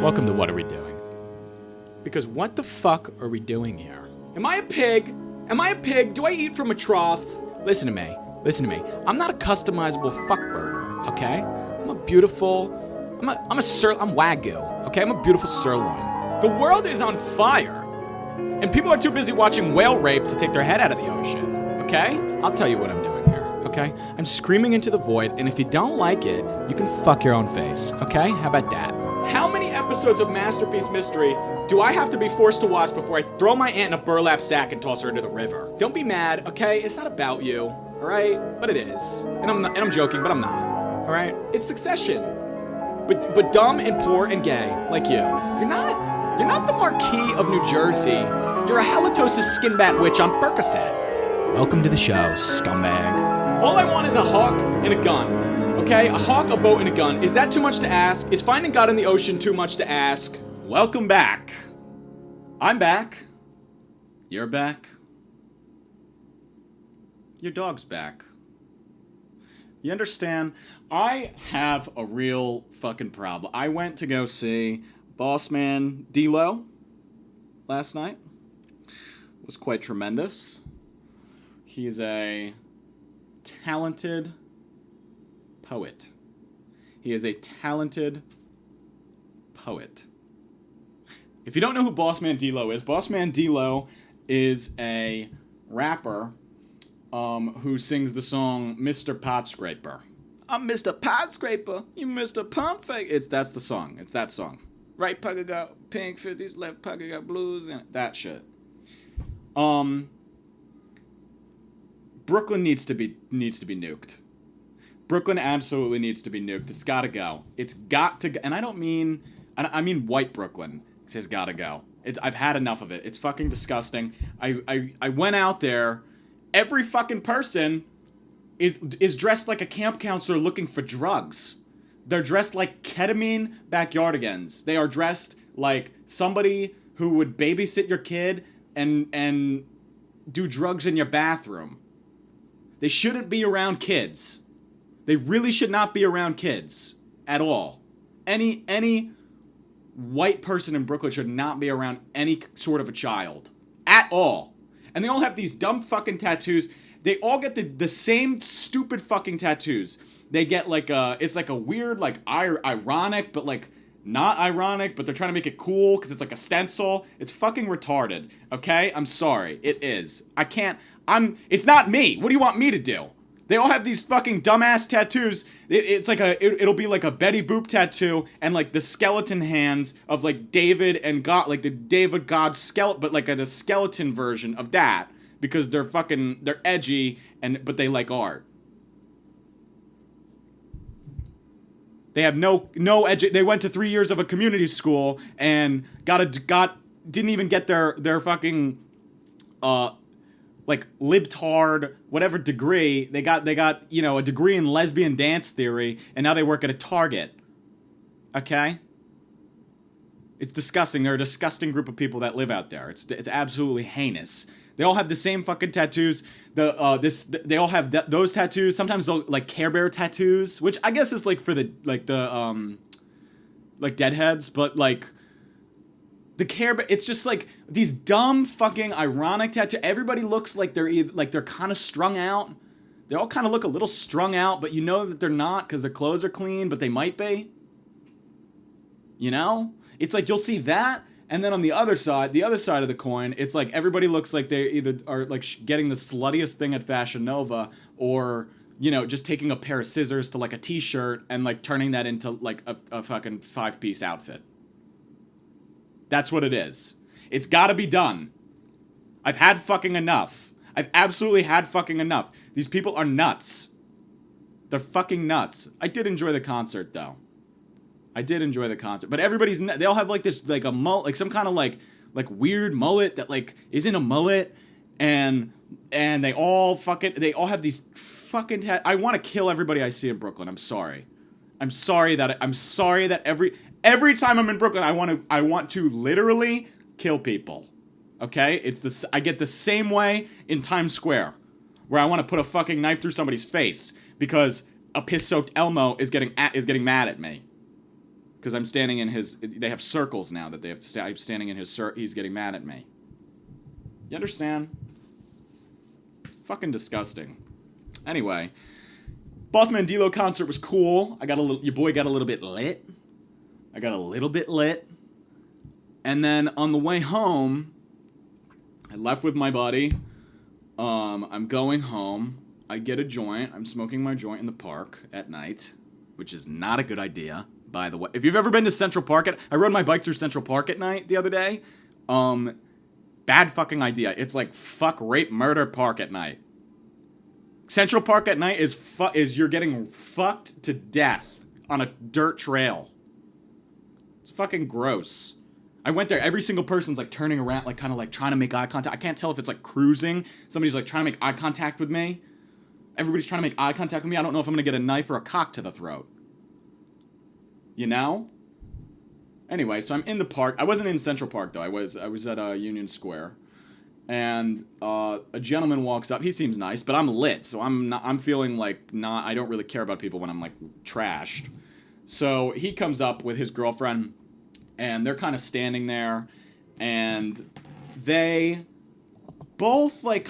Welcome to What Are We Doing? Because what the fuck are we doing here? Am I a pig? Am I a pig? Do I eat from a trough? Listen to me. Listen to me. I'm not a customizable fuck burger, okay? I'm a beautiful... I'm Wagyu, okay? I'm a beautiful sirloin. The world is on fire. And people are too busy watching whale rape to take their head out of the ocean, okay? I'll tell you what I'm doing here, okay? I'm screaming into the void, and if you don't like it, you can fuck your own face, okay? How about that? How many episodes of Masterpiece Mystery do I have to be forced to watch before I throw my aunt in a burlap sack and toss her into the river? Don't be mad, okay? It's not about you, alright? But it is. And I'm joking, but I'm not, alright? It's Succession. But dumb and poor and gay, like you. You're not the Marquis of New Jersey. You're a halitosis skin bat witch on Percocet. Welcome to the show, scumbag. All I want is a hawk and a gun. Okay, a hawk, a boat, and a gun. Is that too much to ask? Is finding God in the ocean too much to ask? Welcome back. I'm back. You're back. Your dog's back. You understand? I have a real fucking problem. I went to go see Bossman D-Lo last night. It was quite tremendous. He's a talented poet. He is a talented poet. If you don't know who Bossman D-Lo is, Bossman D-Lo is a rapper who sings the song Mr. Pot Scraper. I'm Mr. Pot Scraper, you Mr. Pump Fake. That's the song. It's that song. Right pocket got pink 50s, left pocket got blues, and that shit. Brooklyn needs to be nuked. Brooklyn absolutely needs to be nuked. It's gotta go. It's got to go. And I mean white Brooklyn. It has gotta go. I've had enough of it. It's fucking disgusting. I went out there. Every fucking person is dressed like a camp counselor looking for drugs. They're dressed like ketamine backyardigans. They are dressed like somebody who would babysit your kid and do drugs in your bathroom. They shouldn't be around kids. They really should not be around kids at all. Any white person in Brooklyn should not be around any sort of a child at all. And they all have these dumb fucking tattoos. They all get the same stupid fucking tattoos. They get like it's like a weird, like ironic, but like not ironic, but they're trying to make it cool because it's like a stencil. It's fucking retarded, okay? I'm sorry. It is. It's not me. What do you want me to do? They all have these fucking dumbass tattoos. It's like it'll be like a Betty Boop tattoo and like the skeleton hands of like David and God, like the David God skeleton, but like a skeleton version of that because they're edgy but they like art. They have no they went to 3 years of a community school and didn't even get their fucking like libtard whatever degree. They got a degree in lesbian dance theory and now they work at a Target. Okay? It's disgusting. They're a disgusting group of people that live out there. It's absolutely heinous. They all have the same fucking tattoos. They all have those tattoos. Sometimes they'll like Care Bear tattoos, which I guess is like for the deadheads, but like the Care Bear, it's just like these dumb fucking ironic tattoos. Everybody looks like they're kind of strung out. They all kind of look a little strung out, but you know that they're not because their clothes are clean, but they might be. You know? It's like you'll see that. And then on the other side of the coin, it's like everybody looks like they either are like getting the sluttiest thing at Fashion Nova or, just taking a pair of scissors to like a t-shirt and like turning that into like a fucking 5-piece outfit. That's what it is. It's gotta be done. I've had fucking enough. I've absolutely had fucking enough. These people are nuts. They're fucking nuts. I did enjoy the concert though. But they all have like this, like a mullet, like some kind of like weird mullet that like isn't a mullet, and they all have these fucking I want to kill everybody I see in Brooklyn. I'm sorry that every time I'm in Brooklyn, I want to literally kill people. Okay? I get the same way in Times Square, where I want to put a fucking knife through somebody's face because a piss-soaked Elmo is getting mad at me. because I'm standing in his. They have circles now that they have to stay. I'm standing in his. He's getting mad at me. You understand? Fucking disgusting. Anyway, Boss Man D-Lo concert was cool. Your boy got a little bit lit. I got a little bit lit. And then on the way home, I left with my buddy. I'm going home. I get a joint. I'm smoking my joint in the park at night, which is not a good idea, by the way. If you've ever been to Central Park, I rode my bike through Central Park at night the other day. Bad fucking idea. It's like fuck, rape, murder park at night. Central Park at night is you're getting fucked to death on a dirt trail. It's fucking gross. I went there. Every single person's like turning around, like kind of like trying to make eye contact. I can't tell if it's like cruising. Somebody's like trying to make eye contact with me. Everybody's trying to make eye contact with me. I don't know if I'm going to get a knife or a cock to the throat. You know? Anyway, so I'm in the park. I wasn't in Central Park, though. I was at Union Square. And a gentleman walks up. He seems nice, but I'm lit, so I'm feeling like I don't really care about people when I'm, like, trashed. So he comes up with his girlfriend, and they're kind of standing there, and they both, like,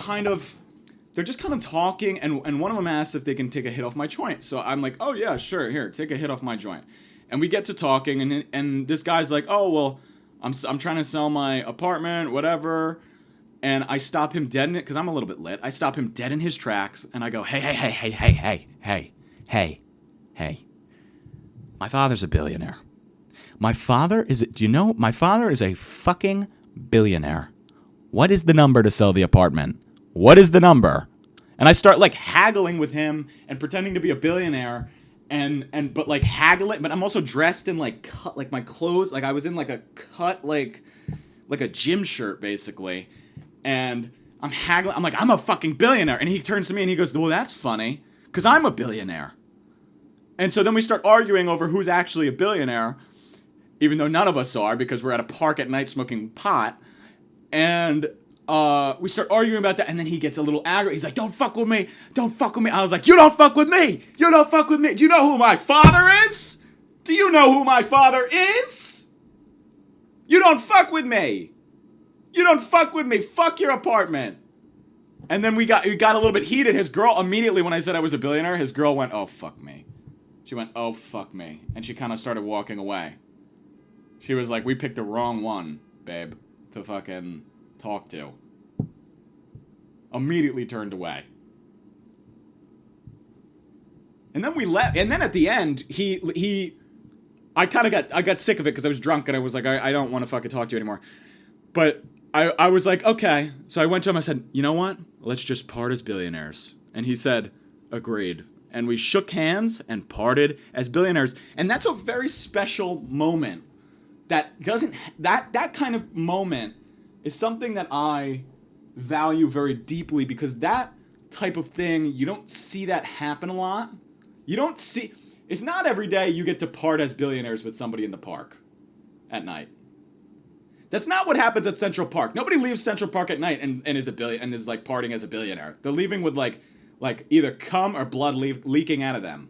they're just kind of talking, and one of them asks if they can take a hit off my joint. So I'm like, oh, yeah, sure, here, take a hit off my joint. And we get to talking, and this guy's like, oh, well, I'm trying to sell my apartment, whatever. And I stop him dead in it, because I'm a little bit lit. I stop him dead in his tracks, and I go, hey. My father's a billionaire. My father is a fucking billionaire. What is the number to sell the apartment? What is the number? And I start, like, haggling with him and pretending to be a billionaire. But like haggling, but I'm also dressed in like my clothes, like I was in like a cut like a gym shirt basically, and I'm haggling. I'm like, I'm a fucking billionaire, and he turns to me and he goes, well, that's funny, cause I'm a billionaire. And so then we start arguing over who's actually a billionaire, even though none of us are, because we're at a park at night smoking pot, and we start arguing about that, and then he gets a little aggravated. He's like, don't fuck with me. I was like, you don't fuck with me. Do you know who my father is? You don't fuck with me. Fuck your apartment. And then we got a little bit heated. His girl, immediately when I said I was a billionaire, his girl went, oh, fuck me. She went, oh, fuck me. And she kind of started walking away. She was like, we picked the wrong one, babe, to fucking talk to. Immediately turned away. And then we left. And then at the end, I got sick of it because I was drunk and I was like, I don't want to fucking talk to you anymore. But I was like, okay. So I went to him. I said, you know what? Let's just part as billionaires. And he said, agreed. And we shook hands and parted as billionaires. And that's a very special moment. That kind of moment is something that I value very deeply, because that type of thing, you don't see that happen a lot. It's not every day you get to part as billionaires with somebody in the park at night. That's not what happens at Central Park. Nobody leaves Central Park at night and is like partying as a billionaire. They're leaving with like either cum or blood leaking out of them.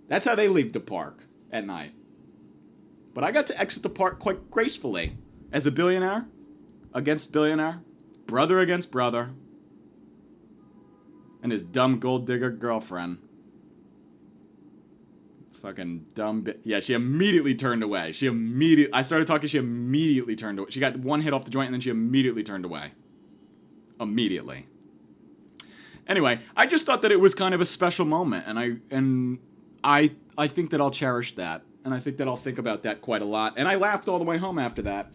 That's how they leave the park at night. But I got to exit the park quite gracefully as a billionaire against billionaire, brother against brother, and his dumb gold digger girlfriend. Fucking dumb bitch. Yeah, she immediately turned away. I started talking, she immediately turned away. She got one hit off the joint and then she immediately turned away. Immediately. Anyway, I just thought that it was kind of a special moment, and I think that I'll cherish that. And I think that I'll think about that quite a lot. And I laughed all the way home after that.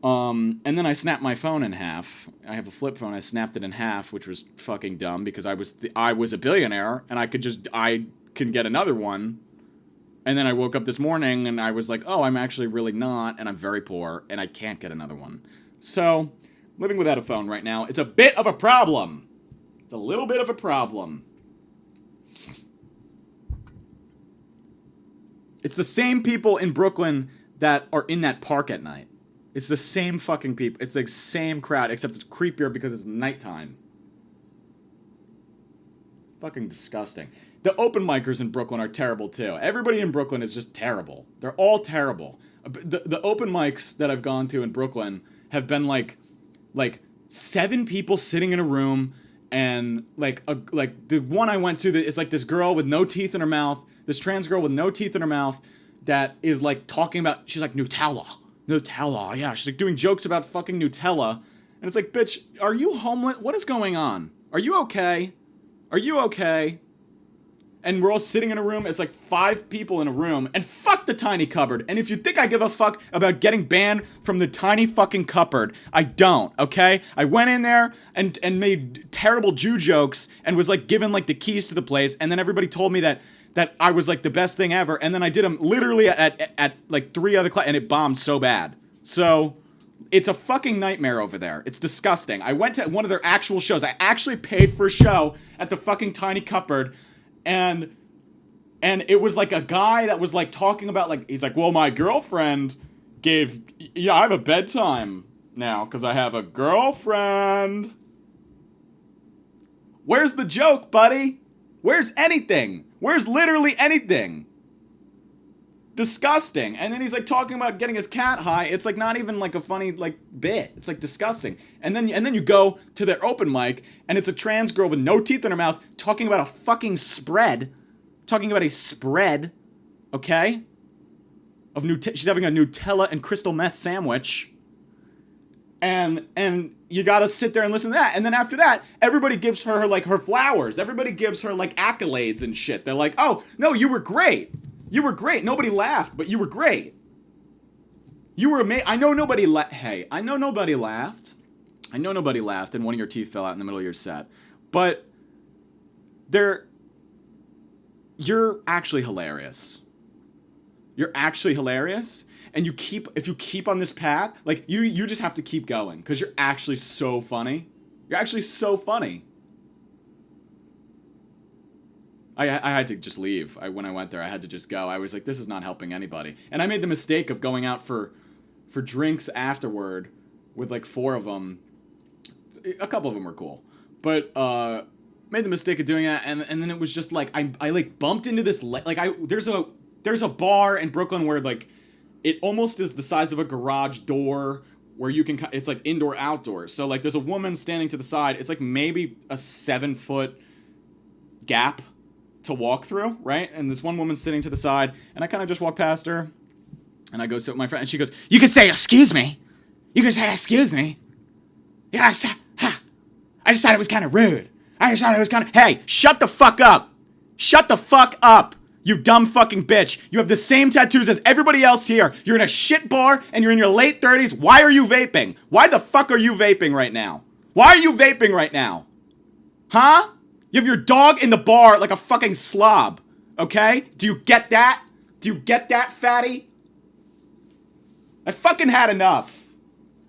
And then I snapped my phone in half. I have a flip phone. I snapped it in half, which was fucking dumb because I was a billionaire and I can get another one. And then I woke up this morning and I was like, oh, I'm actually really not, and I'm very poor and I can't get another one. So, living without a phone right now, it's a bit of a problem. It's a little bit of a problem. It's the same people in Brooklyn that are in that park at night. It's the same fucking people. It's the same crowd, except it's creepier because it's nighttime. Fucking disgusting. The open micers in Brooklyn are terrible too. Everybody in Brooklyn is just terrible. They're all terrible. The open mics that I've gone to in Brooklyn have been like 7 people sitting in a room, and like the one I went to is like this girl with no teeth in her mouth, this trans girl with no teeth in her mouth that is like talking about, she's like Nutella, yeah, she's like doing jokes about fucking Nutella, and it's like, bitch, are you homeless? What is going on? Are you okay? Are you okay? And we're all sitting in a room. It's like 5 people in a room. And fuck the tiny cupboard. And if you think I give a fuck about getting banned from the tiny fucking cupboard, I don't, okay? I went in there and made terrible Jew jokes and was like given like the keys to the place. And then everybody told me that I was like the best thing ever. And then I did them literally at like 3 other classes. And it bombed so bad. So it's a fucking nightmare over there. It's disgusting. I went to one of their actual shows. I actually paid for a show at the fucking tiny cupboard. And it was like a guy that was like talking about like, he's like, well, my girlfriend I have a bedtime now because I have a girlfriend. Where's the joke, buddy? Where's anything? Where's literally anything? Disgusting. And then he's like talking about getting his cat high. It's like not even like a funny like bit. It's like disgusting. And then you go to their open mic and it's a trans girl with no teeth in her mouth talking about a fucking spread. Talking about a spread, okay? She's having a Nutella and crystal meth sandwich. And you gotta sit there and listen to that. And then after that, everybody gives her like her flowers. Everybody gives her like accolades and shit. They're like, oh, no, you were great. You were great. Nobody laughed, but you were great. You were amazing. I know nobody laughed. I know nobody laughed and one of your teeth fell out in the middle of your set. But you're actually hilarious. You're actually hilarious. And if you keep on this path, like you just have to keep going because you're actually so funny. You're actually so funny. I had to just leave. When I went there, I had to just go. I was like, this is not helping anybody. And I made the mistake of going out for drinks afterward with like 4 of them. A couple of them were cool. But made the mistake of doing that, and then it was just like, I like bumped into this, there's a bar in Brooklyn where like, it almost is the size of a garage door where you can, it's like indoor, outdoor. So like there's a woman standing to the side. It's like maybe a 7-foot gap to walk through, right? And this one woman's sitting to the side, and I kind of just walk past her, and I go sit with my friend, and she goes, you can say, excuse me. You can say, excuse me. Yeah, I just thought it was kind of rude. Hey, shut the fuck up. Shut the fuck up, you dumb fucking bitch. You have the same tattoos as everybody else here. You're in a shit bar, and you're in your late 30s. Why are you vaping? Why the fuck are you vaping right now? Why are you vaping right now? Huh? You have your dog in the bar like a fucking slob, okay? Do you get that? Do you get that, fatty? I fucking had enough.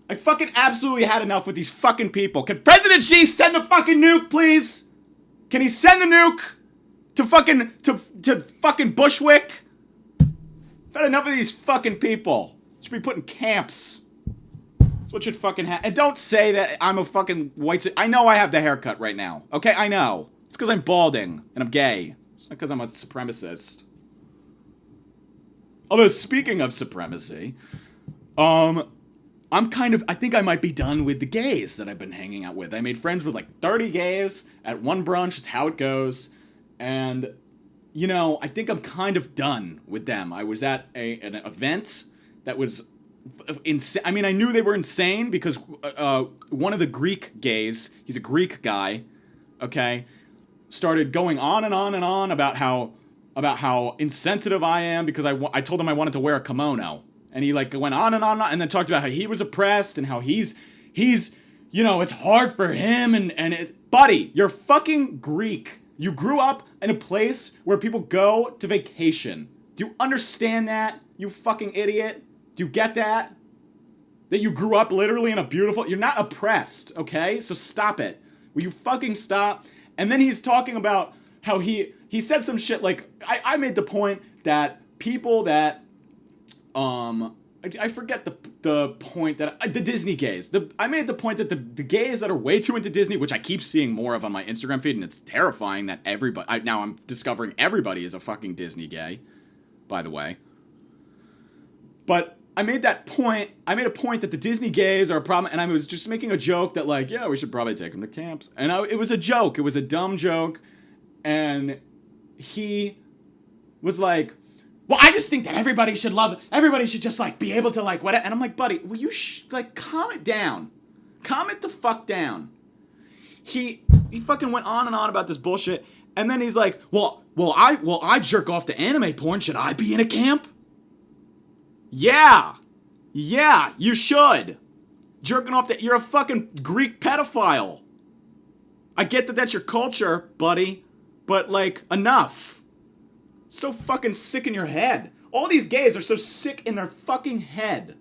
I fucking absolutely had enough with these fucking people. Can President Xi send the fucking nuke, please? Can he send the nuke to fucking Bushwick? I've had enough of these fucking people. Should be put in camps. That's what should fucking happen. And don't say that I'm a fucking white... I know I have the haircut right now. Okay, I know. It's because I'm balding and I'm gay. It's not because I'm a supremacist. Although, speaking of supremacy, I think I might be done with the gays that I've been hanging out with. I made friends with like 30 gays at one brunch. It's how it goes. And, I think I'm kind of done with them. I was at an event that was... insane. I mean, I knew they were insane because one of the Greek gays, he's a Greek guy, okay, started going on and on and on about how insensitive I am because I told him I wanted to wear a kimono, and he like went on and then talked about how he was oppressed and how he's it's hard for him and buddy, you're fucking Greek. You grew up in a place where people go to vacation. Do you understand that, you fucking idiot? Do you get that? That you grew up literally in a beautiful... You're not oppressed, okay? So stop it. Will you fucking stop? And then he's talking about how he said some shit like... I made the point that people that I forget the point that the Disney gays. I made the point that the gays that are way too into Disney, which I keep seeing more of on my Instagram feed, and it's terrifying that now I'm discovering everybody is a fucking Disney gay, by the way. But I made that point. I made a point that the Disney gays are a problem, and I was just making a joke that like, yeah, we should probably take them to camps. And it was a joke. It was a dumb joke, and he was like, well, I just think that everybody should just, like, be able to, like, whatever. And I'm like, buddy, will you, like, calm it down. Calm it the fuck down. He fucking went on and on about this bullshit. And then he's like, well, I jerk off to anime porn. Should I be in a camp? Yeah, you should. Jerking off you're a fucking Greek pedophile. I get that that's your culture, buddy. But, like, enough. So fucking sick in your head. All these gays are so sick in their fucking head.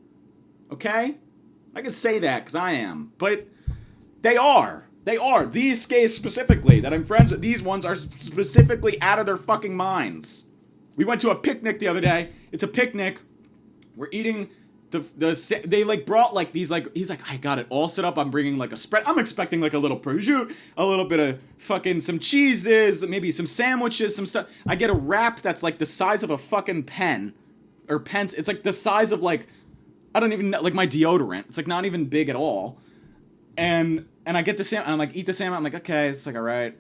Okay? I can say that because I am. But they are. They are. These gays specifically that I'm friends with, these ones are specifically out of their fucking minds. We went to a picnic the other day. It's a picnic. We're eating they like brought like these like, he's like, I got it all set up. I'm bringing like a spread. I'm expecting like a little prosciutto, a little bit of fucking some cheeses, maybe some sandwiches, some stuff. I get a wrap that's like the size of a fucking pen or pens. It's like the size of like, I don't even know, like my deodorant. It's like not even big at all. And I get the salmon. I'm like, eat the salmon. I'm like, okay, it's like all right.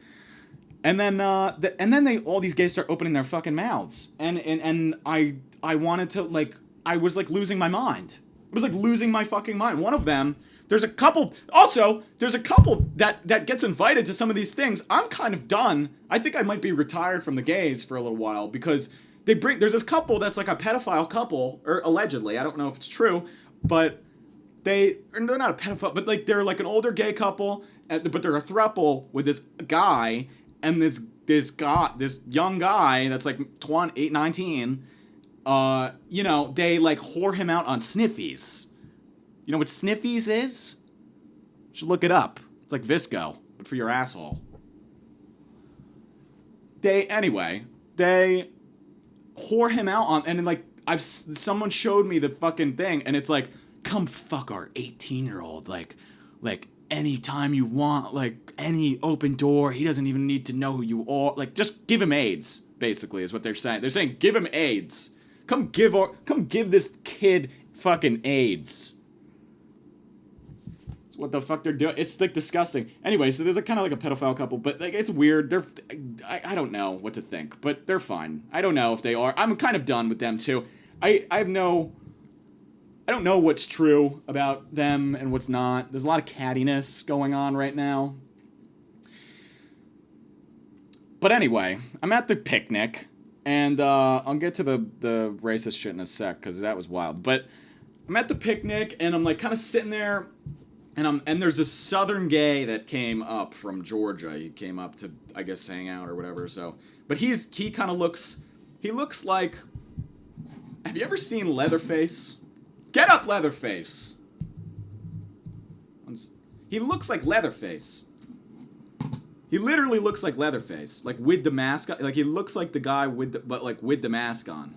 And then all these gays start opening their fucking mouths. And I wanted to like. I was like losing my mind. It was like losing my fucking mind. One of them, there's a couple that gets invited to some of these things. I'm kind of done. I think I might be retired from the gays for a little while because there's this couple that's like a pedophile couple, or allegedly, I don't know if it's true, but they're not a pedophile, but like they're like an older gay couple, but they're a throuple with this guy and this young guy that's like 19. You know, they like whore him out on sniffies. You know what sniffies is? You should look it up. It's like Visco, but for your asshole. They whore him out on, and then like someone showed me the fucking thing, and it's like, come fuck our 18-year-old, like anytime you want, like any open door. He doesn't even need to know who you are. Like just give him AIDS, basically, is what they're saying. They're saying give him AIDS. Come give this kid fucking AIDS. That's what the fuck they're doing. It's like disgusting. Anyway, so there's a kind of like a pedophile couple, but like it's weird. I don't know what to think, but they're fine. I don't know if they are. I'm kind of done with them too. I don't know what's true about them and what's not. There's a lot of cattiness going on right now. But anyway, I'm at the picnic. And I'll get to the racist shit in a sec, because that was wild. But I'm at the picnic, and I'm like kind of sitting there, and there's this southern gay that came up from Georgia. He came up to, I guess, hang out or whatever. So, but he kind of looks like. Have you ever seen Leatherface? Get up, Leatherface. He looks like Leatherface. He literally looks like Leatherface, like with the mask on. Like he looks like the guy with the mask on.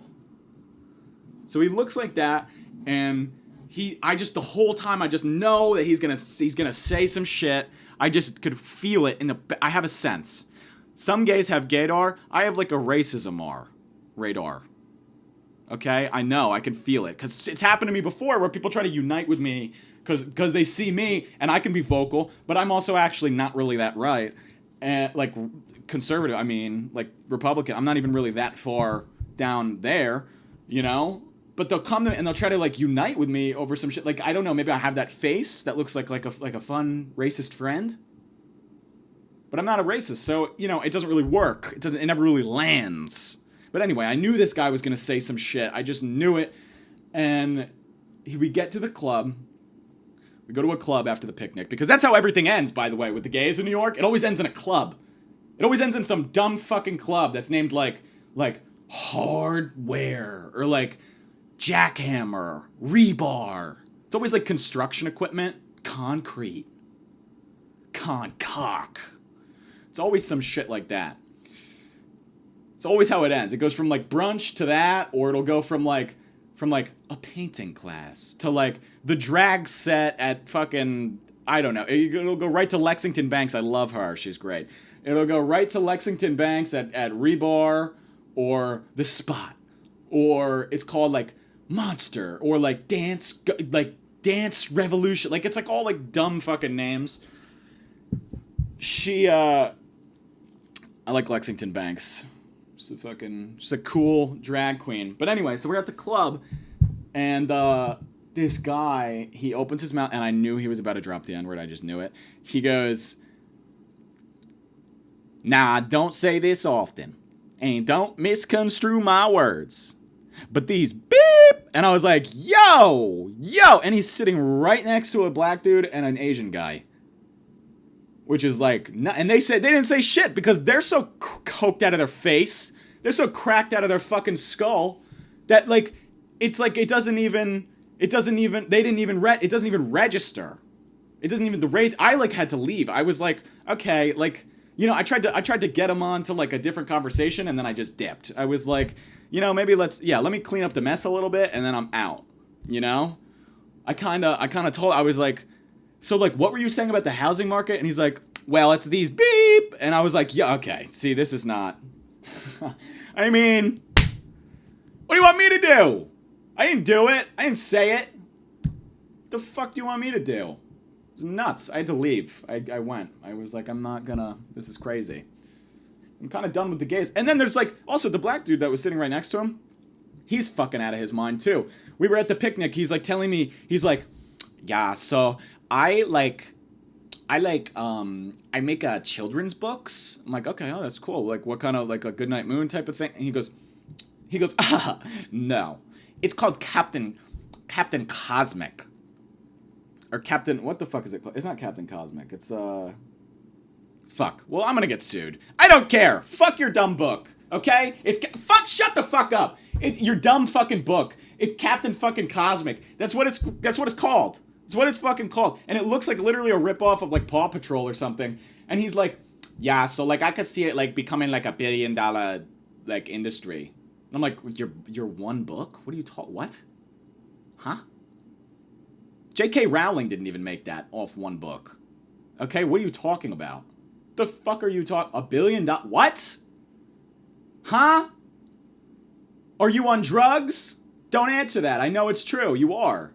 So he looks like that, and the whole time I just know that he's gonna say some shit. I just could feel it I have a sense. Some gays have gaydar. I have like a racism radar. Okay, I know, I can feel it, because it's happened to me before where people try to unite with me because they see me and I can be vocal, but I'm also actually not really that right. And like conservative, I mean, like Republican, I'm not even really that far down there, you know? But they'll come and they'll try to like unite with me over some shit. Like, I don't know, maybe I have that face that looks like a fun racist friend. But I'm not a racist, so, you know, it doesn't really work. It never really lands. But anyway, I knew this guy was going to say some shit. I just knew it. And we get to the club. We go to a club after the picnic, because that's how everything ends, by the way, with the gays in New York. It always ends in a club. It always ends in some dumb fucking club that's named like Hardware or like Jackhammer, Rebar. It's always like construction equipment, concrete, Concock. It's always some shit like that. It's always how it ends. It goes from like brunch to that, or it'll go from from like a painting class to like the drag set at fucking, I don't know. It'll go right to Lexington Banks. I love her. She's great. It'll go right to Lexington Banks at Rebar or The Spot, or it's called like Monster or like Dance Revolution. Like it's like all like dumb fucking names. I like Lexington Banks. She's a cool drag queen. But anyway, so we're at the club, and this guy, he opens his mouth, and I knew he was about to drop the N-word. I just knew it. He goes, "Now, don't say this often, and don't misconstrue my words, but these beep," and I was like, yo, and he's sitting right next to a black dude and an Asian guy. Which is like, and they didn't say shit because they're so coked out of their face, they're so cracked out of their fucking skull that like, it's like it doesn't even register. It doesn't even the raise. I like had to leave. I was like, okay, like, you know, I tried to get him on to like a different conversation, and then I just dipped. I was like, you know, maybe let me clean up the mess a little bit, and then I'm out. You know, I kind of told, I was like, so, like, what were you saying about the housing market? And he's like, well, it's these beep. And I was like, yeah, okay. See, this is not... I mean, what do you want me to do? I didn't do it. I didn't say it. What the fuck do you want me to do? It was nuts. I had to leave. I went. I was like, I'm not gonna... This is crazy. I'm kind of done with the gays. And then there's, like, also the black dude that was sitting right next to him. He's fucking out of his mind, too. We were at the picnic. He's, like, telling me... He's like, yeah, so... I make children's books. I'm like, okay, oh, that's cool. Like, what kind of, like, a Goodnight Moon type of thing? And he goes, no. It's called Captain Cosmic. Or Captain, what the fuck is it called? It's not Captain Cosmic. It's, fuck. Well, I'm gonna get sued. I don't care. Fuck your dumb book, okay? Shut the fuck up. Your dumb fucking book. It's Captain fucking Cosmic. That's what it's called. It's what it's fucking called. And it looks like literally a ripoff of like Paw Patrol or something. And he's like, yeah, so like I could see it like becoming like $1 billion like industry. And I'm like, your one book? What are you what? Huh? J.K. Rowling didn't even make that off one book. Okay, what are you talking about? The fuck are you talking? $1 billion? What? Huh? Are you on drugs? Don't answer that. I know it's true. You are.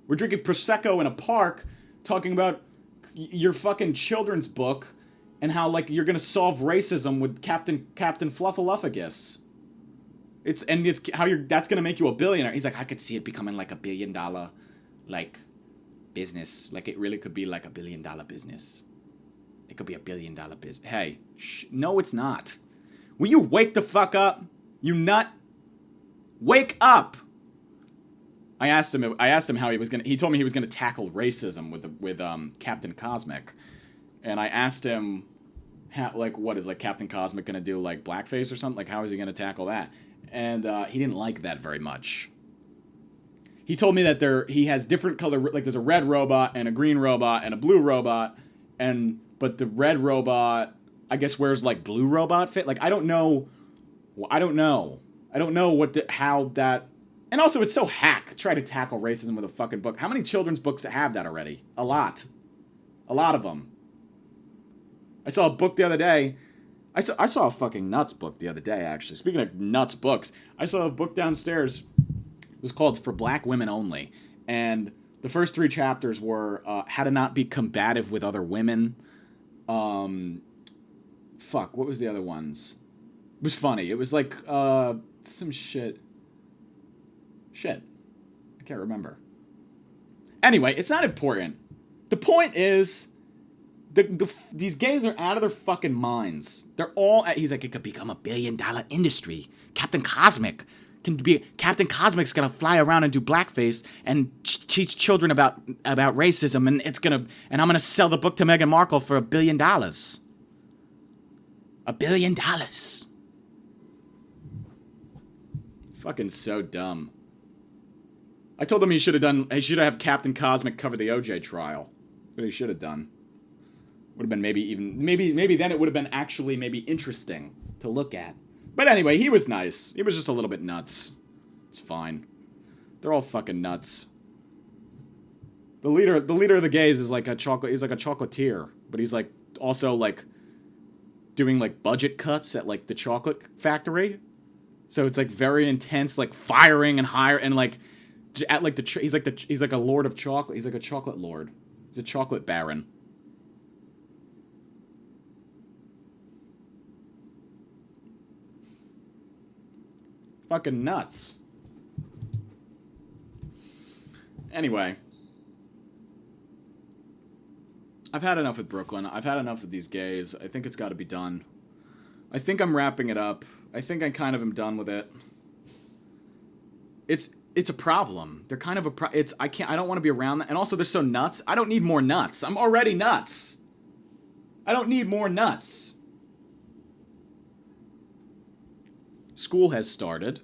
We're drinking Prosecco in a park, talking about your fucking children's book and how, like, you're gonna solve racism with Captain Fluffaluffagus. It's how that's gonna make you a billionaire. He's like, I could see it becoming, like, $1 billion, like, business. Like, it really could be, like, $1 billion business. It could be $1 billion business. Hey, no, it's not. Will you wake the fuck up? You nut? Wake up! I asked him how he told me he was gonna tackle racism with Captain Cosmic, and I asked him how, like, what is like Captain Cosmic gonna do, like blackface or something? Like, how is he gonna tackle that? And he didn't like that very much. He told me that he has different color, like there's a red robot and a green robot and a blue robot, but the red robot I guess wears like blue robot fit. Like I don't know how that. And also, it's so hack. Try to tackle racism with a fucking book. How many children's books have that already? A lot. A lot of them. I saw a book the other day. I saw a fucking nuts book the other day, actually. Speaking of nuts books, I saw a book downstairs. It was called For Black Women Only. And the first 3 chapters were how to not be combative with other women. Fuck, what was the other ones? It was funny. It was like some shit. Shit. I can't remember. Anyway, it's not important. The point is, these gays are out of their fucking minds. They're all he's like, it could become $1 billion industry. Captain Cosmic's gonna fly around and do blackface and teach children about racism, and I'm gonna sell the book to Meghan Markle for $1 billion. $1 billion. Fucking so dumb. I told him he should have Captain Cosmic cover the OJ trial. What he should have done. Would have been maybe then it would have been actually maybe interesting to look at. But anyway, he was nice. He was just a little bit nuts. It's fine. They're all fucking nuts. The leader of the gays is like a chocolate. He's like a chocolatier, but he's like also like doing like budget cuts at like the chocolate factory. So it's like very intense, like firing and hire and like at like he's like a lord of chocolate. He's like a chocolate lord. He's a chocolate baron. Fucking nuts. Anyway. I've had enough with Brooklyn. I've had enough with these gays. I think it's got to be done. I think I'm wrapping it up. I think I kind of am done with it. It's a problem. They're kind of I don't want to be around that. And also they're so nuts. I don't need more nuts. I'm already nuts. I don't need more nuts. School has started.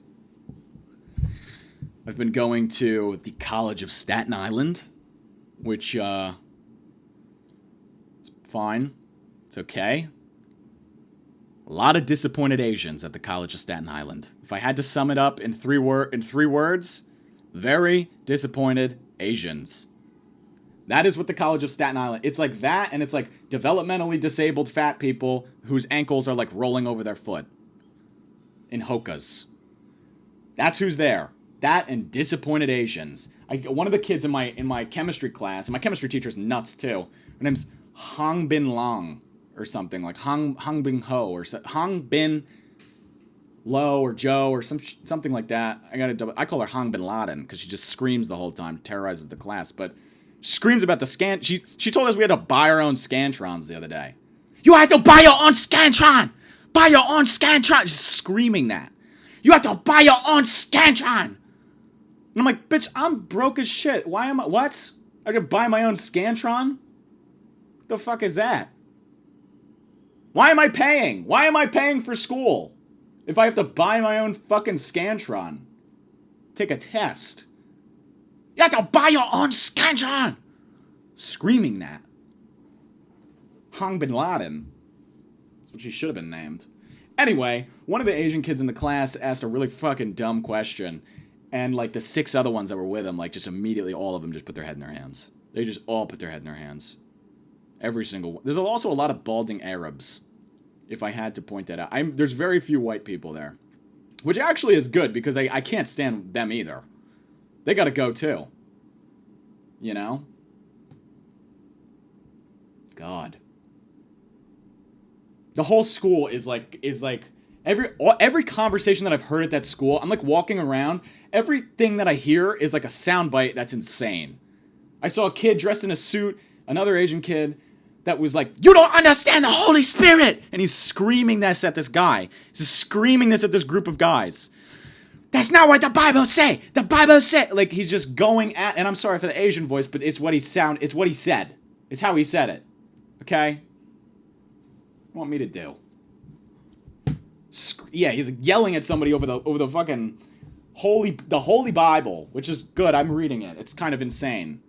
I've been going to the College of Staten Island, which, it's fine. It's okay. A lot of disappointed Asians at the College of Staten Island. If I had to sum it up in three words, very disappointed Asians. That is what the College of Staten Island... It's like that, and it's like developmentally disabled fat people whose ankles are like rolling over their foot. In hokas. That's who's there. That and disappointed Asians. One of the kids in my chemistry class, and my chemistry teacher's nuts too. Her name's Hong Bin Long or something like Hong Bin Ho or Hong Bin Lo or Joe or something like that. I call her Hong Bin Laden because she just screams the whole time, terrorizes the class. But she screams about the scan. She told us we had to buy our own scantrons the other day. You have to buy your own scantron. Buy your own scantron. She's screaming that. You have to buy your own scantron. And I'm like, bitch, I'm broke as shit. What? I could buy my own scantron? What the fuck is that? Why am I paying? Why am I paying for school if I have to buy my own fucking scantron? Take a test. You have to buy your own scantron! Screaming that. Hong Bin Laden. That's what she should have been named. Anyway, one of the Asian kids in the class asked a really fucking dumb question. And, like, the 6 other ones that were with him, like, just immediately all of them just put their head in their hands. They just all put their head in their hands. Every single one. There's also a lot of balding Arabs, if I had to point that out. There's very few white people there. Which actually is good, because I can't stand them either. They gotta go, too. You know? God. The whole school is like... Every conversation that I've heard at that school, I'm like walking around, everything that I hear is like a soundbite that's insane. I saw a kid dressed in a suit, another Asian kid, that was like, you don't understand the Holy Spirit! And he's screaming this at this guy. He's screaming this at this group of guys. That's not what the Bible say! The Bible said... Like, he's just going at... And I'm sorry for the Asian voice, but it's what he said. It's how he said it. Okay? What do you want me to do? Yeah, he's yelling at somebody over the fucking Holy Bible, which is good. I'm reading it. It's kind of insane.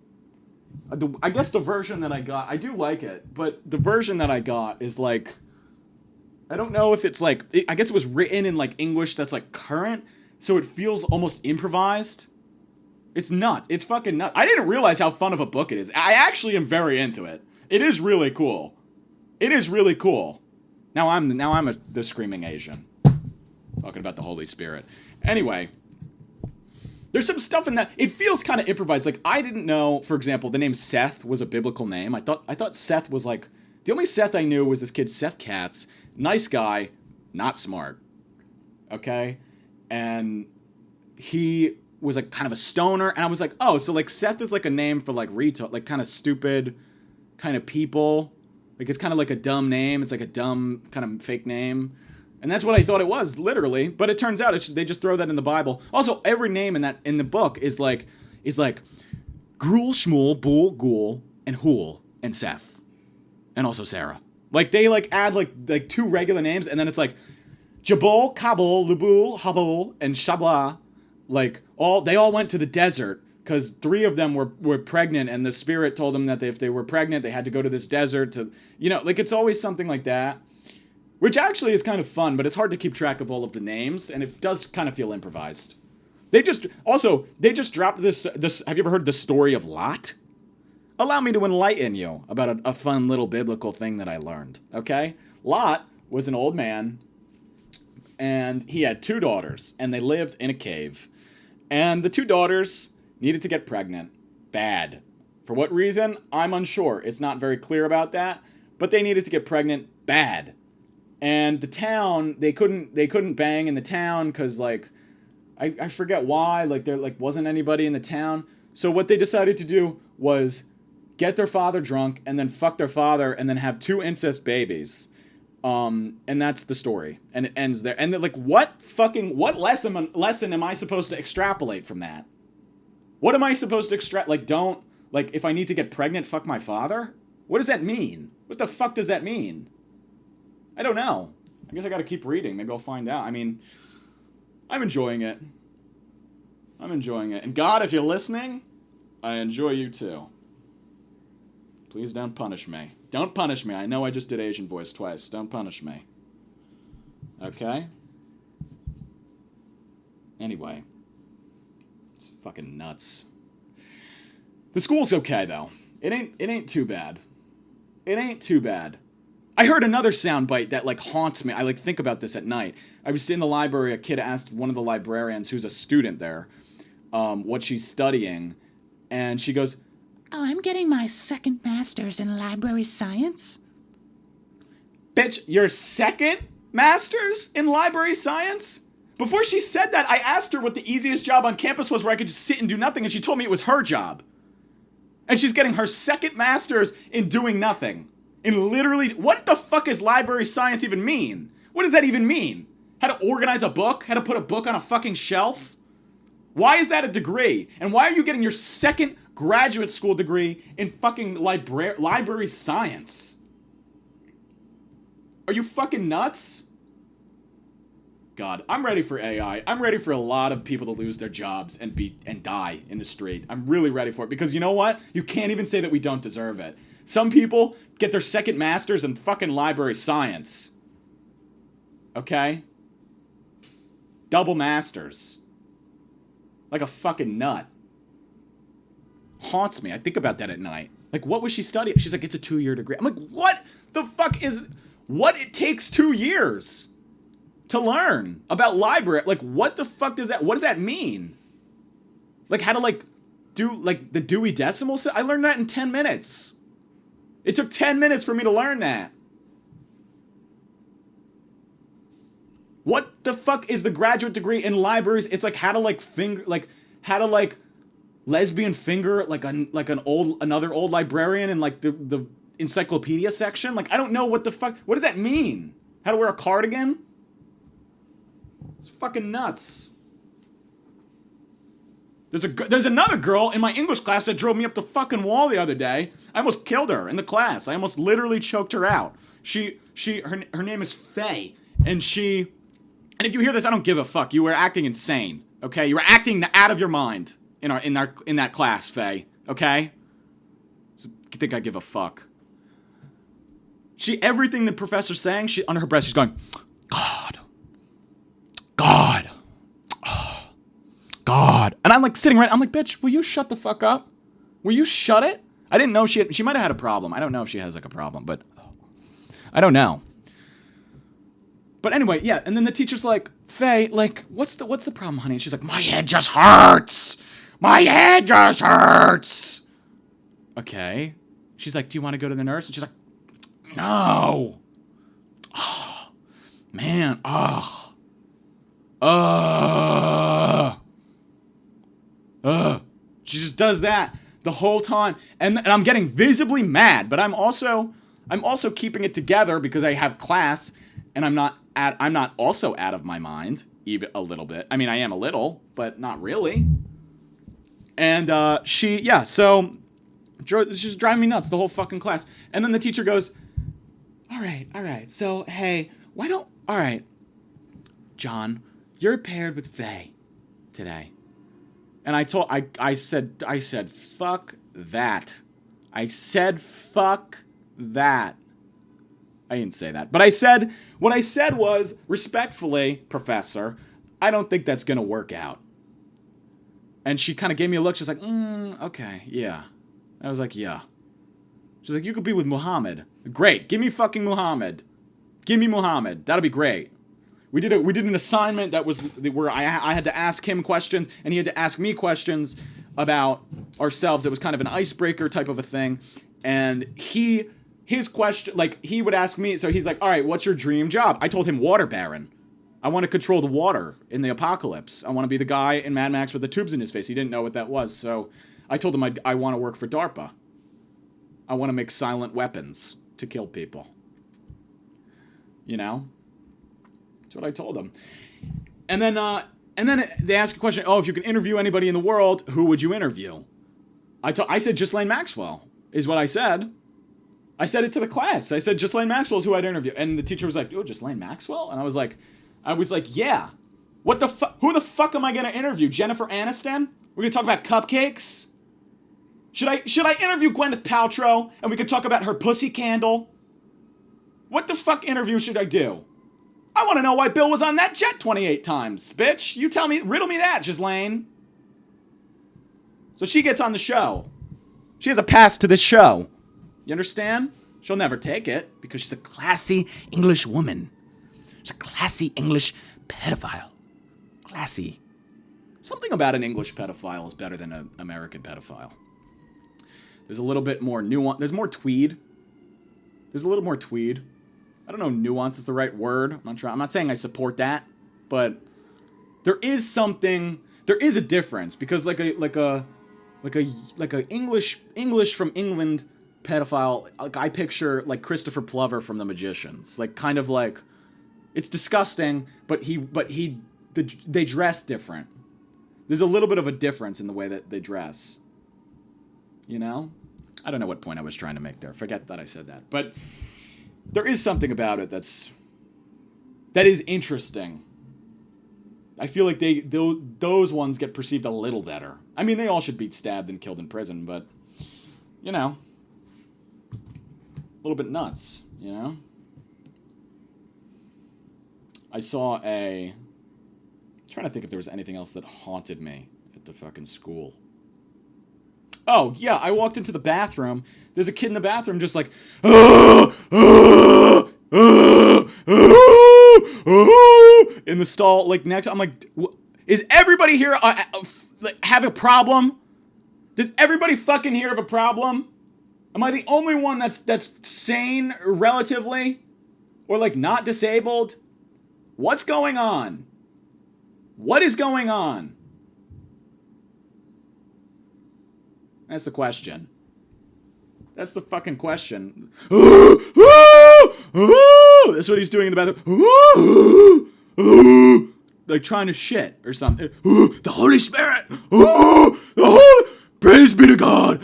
I guess the version that I got, I do like it, but the version that I got is like, I don't know if it's like, I guess it was written in like English that's like current, so it feels almost improvised. It's nuts. It's fucking nuts. I didn't realize how fun of a book it is. I actually am very into it. It is really cool. It is really cool. Now I'm the screaming Asian. Talking about the Holy Spirit. Anyway, there's some stuff in that. It feels kind of improvised. Like, I didn't know, for example, the name Seth was a biblical name. I thought Seth was like... The only Seth I knew was this kid, Seth Katz. Nice guy, not smart. Okay? And he was like kind of a stoner. And I was like, oh, so like Seth is like a name for like like kind of stupid kind of people. Like, it's kind of like a dumb name. It's like a dumb kind of fake name. And that's what I thought it was, literally. But it turns out they just throw that in the Bible. Also, every name in the book is like Gruel, Shmuel, Bul, Gul, and Hul, and Seth. And also Sarah. Like, they like add like 2 regular names, and then it's like Jabal, Kabul, Lubul, Habul, and Shabla. Like, they all went to the desert. Because 3 of them were pregnant, and the Spirit told them that if they were pregnant, they had to go to this desert to... You know, like, it's always something like that. Which actually is kind of fun, but it's hard to keep track of all of the names, and it does kind of feel improvised. They just dropped this. Have you ever heard the story of Lot? Allow me to enlighten you about a fun little biblical thing that I learned, okay? Lot was an old man, and he had 2 daughters, and they lived in a cave. And the 2 daughters needed to get pregnant. Bad. For what reason? I'm unsure. It's not very clear about that, but they needed to get pregnant bad. And the town, they couldn't bang in the town because, like, I forget why, like, there, like, wasn't anybody in the town. So what they decided to do was get their father drunk and then fuck their father and then have 2 incest babies. And that's the story. And it ends there. And like, what lesson am I supposed to extrapolate from that? What am I supposed to if I need to get pregnant, fuck my father? What does that mean? What the fuck does that mean? I don't know. I guess I gotta keep reading. Maybe I'll find out. I mean, I'm enjoying it. And God, if you're listening, I enjoy you too. Please don't punish me. Don't punish me. I know I just did Asian voice twice. Don't punish me. Okay? Anyway. It's fucking nuts. The school's okay, though. It ain't too bad. It ain't too bad. I heard another soundbite that, like, haunts me. I, like, think about this at night. I was in the library. A kid asked one of the librarians, who's a student there, what she's studying. And she goes, "Oh, I'm getting my 2nd master's in library science." Bitch, your 2nd master's in library science? Before she said that, I asked her what the easiest job on campus was where I could just sit and do nothing, and she told me it was her job. And she's getting her 2nd master's in doing nothing. In literally, what the fuck does library science even mean? What does that even mean? How to organize a book? How to put a book on a fucking shelf? Why is that a degree? And why are you getting your 2nd graduate school degree in fucking library science? Are you fucking nuts? God, I'm ready for AI. I'm ready for a lot of people to lose their jobs and die in the street. I'm really ready for it because you know what? You can't even say that we don't deserve it. Some people get their 2nd masters in fucking library science. Okay? Double masters. Like a fucking nut. Haunts me. I think about that at night. Like, what was she studying? She's like, it's a 2-year degree. I'm like, what the fuck is... What? It takes 2 years to learn about library. Like, what the fuck does that... What does that mean? Like, how to, like, do, like, the Dewey Decimal System? I learned that in 10 minutes. It took 10 minutes for me to learn that. What the fuck is the graduate degree in libraries? It's like how to, like, lesbian finger like another old librarian in, like, the encyclopedia section. Like, I don't know what the fuck. What does that mean? How to wear a cardigan? It's fucking nuts. There's another girl in my English class that drove me up the fucking wall the other day. I almost killed her in the class. I almost literally choked her out. Her name is Faye, and if you hear this, I don't give a fuck. You were acting insane, okay? You were acting out of your mind in that class, Faye, okay? So you think I give a fuck? Everything the professor's saying, under her breath, she's going, God. Oh, God. And I'm like sitting I'm like, bitch, will you shut the fuck up? Will you shut it? I didn't know she might have had a problem. I don't know if she has, like, a problem, but I don't know. But anyway, yeah, and then the teacher's like, Faye, like, what's the problem, honey? And she's like, my head just hurts. My head just hurts. Okay. She's like, do you want to go to the nurse? And she's like, no. Oh, man. Oh. She just does that the whole time. And I'm getting visibly mad, but I'm also keeping it together because I have class and I'm not also out of my mind, even a little bit. I mean, I am a little, but not really. And so she's driving me nuts the whole fucking class. And then the teacher goes, all right. So, hey, all right, John, you're paired with Faye today. And I said, fuck that. I said, fuck that. I didn't say that. But what I said was, respectfully, Professor, I don't think that's going to work out. And she kind of gave me a look. She was like, okay, yeah. I was like, yeah. She's like, you could be with Muhammad. Great. Give me fucking Muhammad. Give me Muhammad. That'll be great. We did an assignment that was where I had to ask him questions and he had to ask me questions about ourselves. It was kind of an icebreaker type of a thing. And his question, like, he would ask me, so he's like, all right, what's your dream job? I told him water baron. I want to control the water in the apocalypse. I want to be the guy in Mad Max with the tubes in his face. He didn't know what that was, so I told him I want to work for DARPA. I want to make silent weapons to kill people. You know? That's what I told him. And then they ask a question, oh, if you could interview anybody in the world, who would you interview? I said Ghislaine Maxwell, is what I said. I said it to the class. I said Ghislaine Maxwell is who I'd interview. And the teacher was like, oh, Ghislaine Maxwell? And I was like, yeah. What the fuck? Who the fuck am I going to interview? Jennifer Aniston? We're going to talk about cupcakes? Should I interview Gwyneth Paltrow and we could talk about her pussy candle? What the fuck interview should I do? I want to know why Bill was on that jet 28 times, bitch. You tell me, riddle me that, Ghislaine. So she gets on the show. She has a pass to this show. You understand? She'll never take it because she's a classy English woman. She's a classy English pedophile. Classy. Something about an English pedophile is better than an American pedophile. There's a little bit more nuance. There's more tweed. There's a little more tweed. I don't know if nuance is the right word. I'm not saying I support that, but there is something. There is a difference because like a English from England pedophile. Like I picture like Christopher Plover from The Magicians. Like kind of like it's disgusting, but they dress different. There's a little bit of a difference in the way that they dress. You know? I don't know what point I was trying to make there. Forget that I said that. But there is something about it that is interesting. I feel like those ones get perceived a little better. I mean, they all should be stabbed and killed in prison, but, you know, a little bit nuts, you know? I'm trying to think if there was anything else that haunted me at the fucking school. Oh, yeah, I walked into the bathroom. There's a kid in the bathroom just like, in the stall, like next. I'm like, is everybody here have a problem? Does everybody fucking here have a problem? Am I the only one that's sane relatively? Or like not disabled? What's going on? What is going on? That's the question. That's the fucking question. That's what he's doing in the bathroom. Like trying to shit or something. The Holy Spirit. Praise be to God.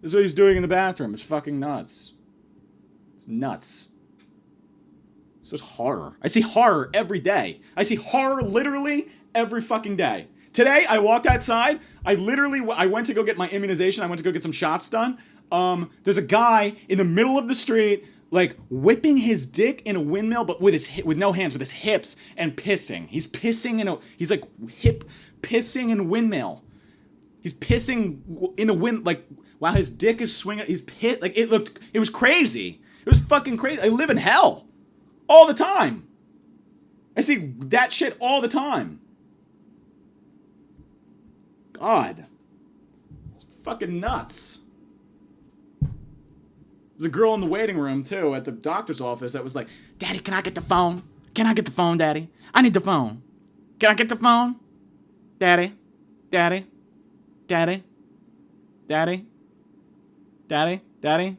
That's what he's doing in the bathroom. It's fucking nuts. It's nuts. It's just horror. I see horror every day. I see horror literally every fucking day. Today, I walked outside. I went to go get my immunization. I went to go get some shots done. There's a guy in the middle of the street, like whipping his dick in a windmill, but with no hands, with his hips and pissing. He's pissing he's like pissing in a windmill. He's pissing in a wind, like while his dick is swinging. He's pissed. Like it was crazy. It was fucking crazy. I live in hell all the time. I see that shit all the time. God. It's fucking nuts. There's a girl in the waiting room, too, at the doctor's office that was like, Daddy, can I get the phone? Can I get the phone, Daddy? I need the phone. Can I get the phone? Daddy? Daddy? Daddy? Daddy? Daddy? Daddy?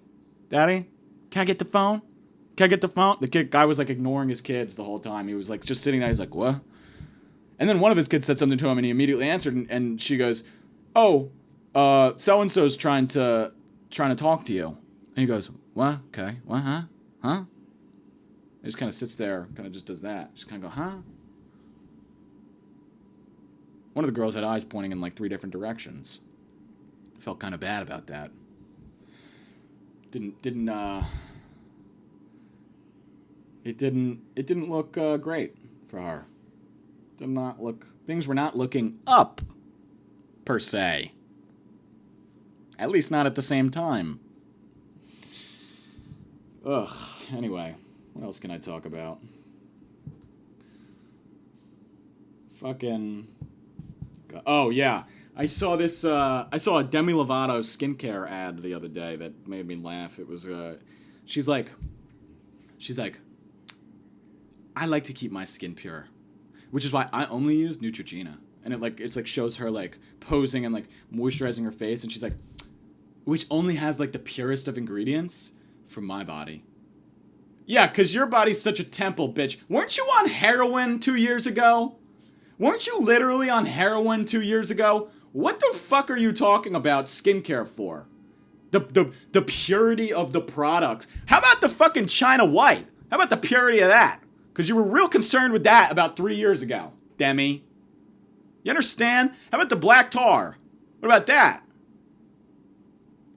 Daddy? Can I get the phone? Can I get the phone? The guy was like ignoring his kids the whole time. He was like just sitting there. He's like, what? And then one of his kids said something to him, and he immediately answered. And she goes, "Oh, so and so's trying to talk to you." And he goes, "What? Okay, what? Huh? Huh?" He just kind of sits there, kind of just does that. Just kind of go, "Huh?" One of the girls had eyes pointing in like 3 different directions. I felt kind of bad about that. It didn't look great for her. Things were not looking up per se. At least not at the same time. Ugh. Anyway, what else can I talk about? Fucking... Oh, yeah. I saw this, I saw a Demi Lovato skincare ad the other day that made me laugh. It was, she's like, I like to keep my skin pure, which is why I only use Neutrogena. And it's like shows her like posing and like moisturizing her face, and she's like, which only has like the purest of ingredients for my body. Yeah, because your body's such a temple, bitch. Weren't you on heroin 2 years ago? Weren't you literally on heroin 2 years ago? What the fuck are you talking about skincare for? The purity of the products. How about the fucking China White? How about the purity of that? Because you were real concerned with that about 3 years ago, Demi. You understand? How about the black tar? What about that?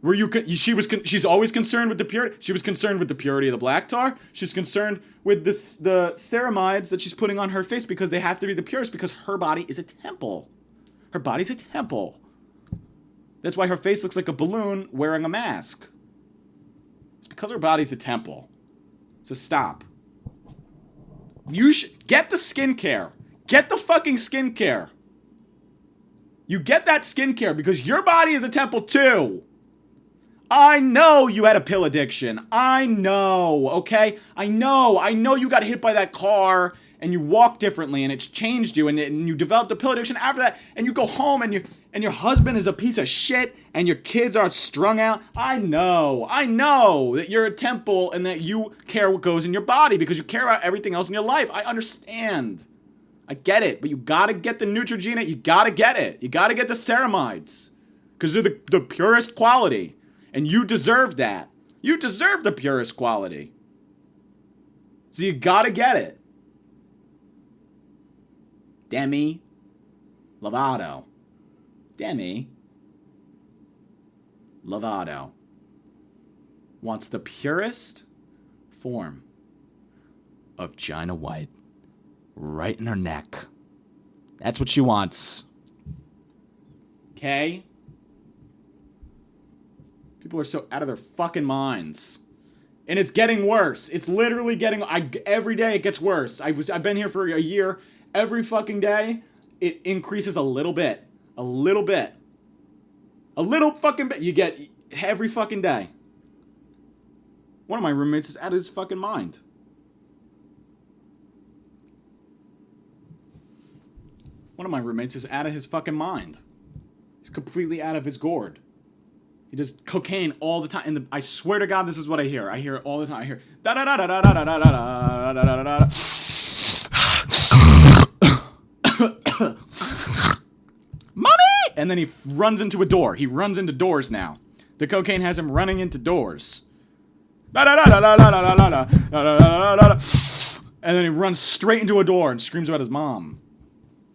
Were you? She's always concerned with the purity. She was concerned with the purity of the black tar. She's concerned with the ceramides that she's putting on her face because they have to be the purest because her body is a temple. Her body's a temple. That's why her face looks like a balloon wearing a mask. It's because her body's a temple. So stop. You should get the skincare. Get the fucking skincare. You get that skincare because your body is a temple too. I know you had a pill addiction. I know, okay? I know you got hit by that car and you walk differently and it's changed you and you developed a pill addiction after that and you go home and your husband is a piece of shit and your kids are strung out. I know that you're a temple and that you care what goes in your body because you care about everything else in your life. I understand. I get it, but you gotta get the Neutrogena. You gotta get it. You gotta get the ceramides because they're the purest quality. And you deserve that. You deserve the purest quality. So you gotta get it. Demi Lovato. Demi Lovato wants the purest form of China White right in her neck. That's what she wants. Okay? People are so out of their fucking minds. And it's getting worse. It's literally getting... every day it gets worse. I've been here for a year. Every fucking day, it increases a little bit. A little bit. A little fucking bit. You get every fucking day. One of my roommates is out of his fucking mind. One of my roommates is out of his fucking mind. He's completely out of his gourd. He does cocaine all the time. And I swear to God, this is what I hear. I hear it all the time. I hear da da da da da da da da da da da. Mommy! And then he runs into a door. He runs into doors now. The cocaine has him running into doors. Da da da da da da da da da da. And then he runs straight into a door and screams about his mom.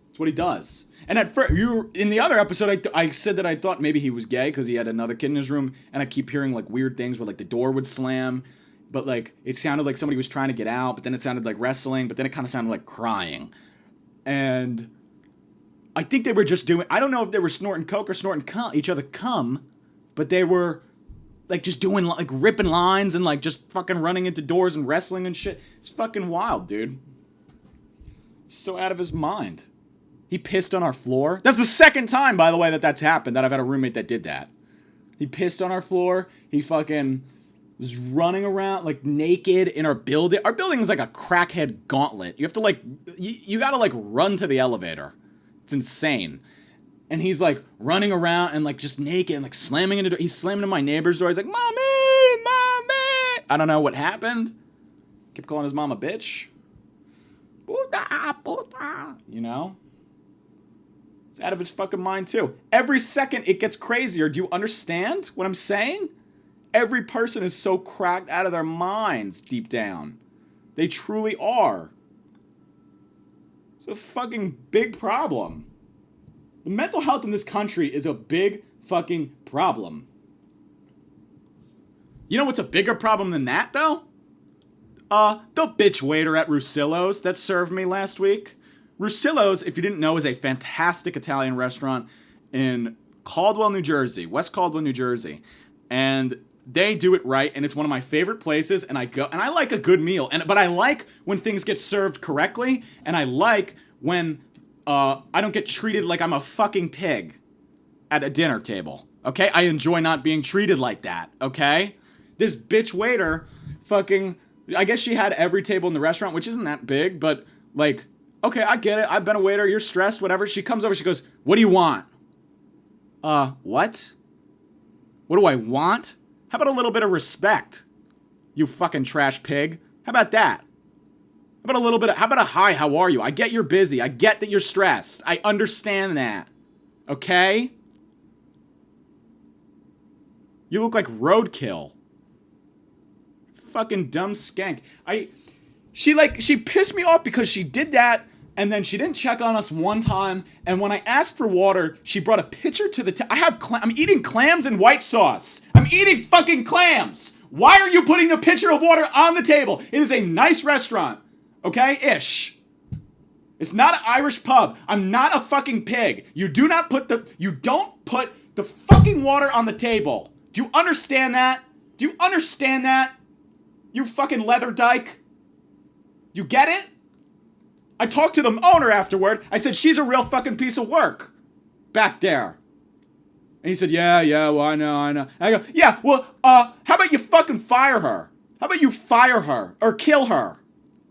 That's what he does. And at first, in the other episode, I said that I thought maybe he was gay because he had another kid in his room, and I keep hearing like weird things where like the door would slam, but like it sounded like somebody was trying to get out, but then it sounded like wrestling, but then it kind of sounded like crying. And I think they were just doing, I don't know if they were snorting coke or snorting each other cum, but they were like just doing like ripping lines and like just fucking running into doors and wrestling and shit. It's fucking wild, dude. He's so out of his mind. He pissed on our floor. That's the second time, by the way, that's happened, that I've had a roommate that did that. He pissed on our floor. He fucking was running around, like, naked in our building. Our building is like a crackhead gauntlet. You have to, like, you gotta, like, run to the elevator. It's insane. And he's, like, running around and, like, just naked and, like, slamming into the door. He's slamming into my neighbor's door. He's like, Mommy! Mommy! I don't know what happened. Kept calling his mom a bitch. Puta, puta. You know? He's out of his fucking mind, too. Every second, it gets crazier. Do you understand what I'm saying? Every person is so cracked out of their minds deep down. They truly are. It's a fucking big problem. The mental health in this country is a big fucking problem. You know what's a bigger problem than that, though? The bitch waiter at Russillo's that served me last week. Russillo's, if you didn't know, is a fantastic Italian restaurant in Caldwell, New Jersey, West Caldwell, New Jersey, and they do it right, and it's one of my favorite places, and I go, and I like a good meal, but I like when things get served correctly, and I like when I don't get treated like I'm a fucking pig at a dinner table, okay? I enjoy not being treated like that, okay? This bitch waiter fucking, I guess she had every table in the restaurant, which isn't that big, but, like, okay, I get it, I've been a waiter, you're stressed, whatever. She comes over, she goes, what do you want? What? What do I want? How about a little bit of respect, you fucking trash pig? How about that? How about a little bit of, how about a hi, how are you? I get you're busy. I get that you're stressed. I understand that. Okay? You look like roadkill. Fucking dumb skank. She pissed me off because she did that, and then she didn't check on us one time, and when I asked for water, she brought a pitcher to the I'm eating clams and white sauce. I'm eating fucking clams. Why are you putting a pitcher of water on the table? It is a nice restaurant. Okay? Ish. It's not an Irish pub. I'm not a fucking pig. You don't put the fucking water on the table. Do you understand that? Do you understand that? You fucking leather dyke. You get it? I talked to the owner afterward. I said, she's a real fucking piece of work. Back there. And he said, yeah, well, I know. And I go, yeah, well, how about you fucking fire her? How about you fire her? Or kill her?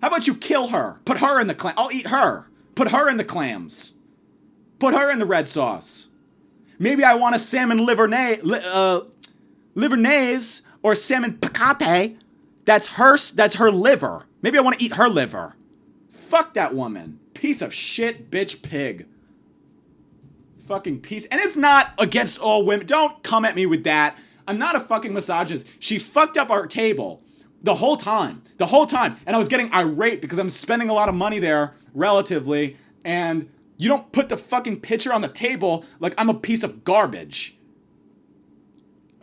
How about you kill her? Put her in the clam. I'll eat her. Put her in the clams. Put her in the red sauce. Maybe I want a salmon livernaise or salmon picate. That's her liver. Maybe I want to eat her liver. Fuck that woman. Piece of shit, bitch, pig. Fucking piece. And it's not against all women. Don't come at me with that. I'm not a fucking misogynist. She fucked up our table. The whole time. And I was getting irate because I'm spending a lot of money there, relatively, and you don't put the fucking pitcher on the table like I'm a piece of garbage.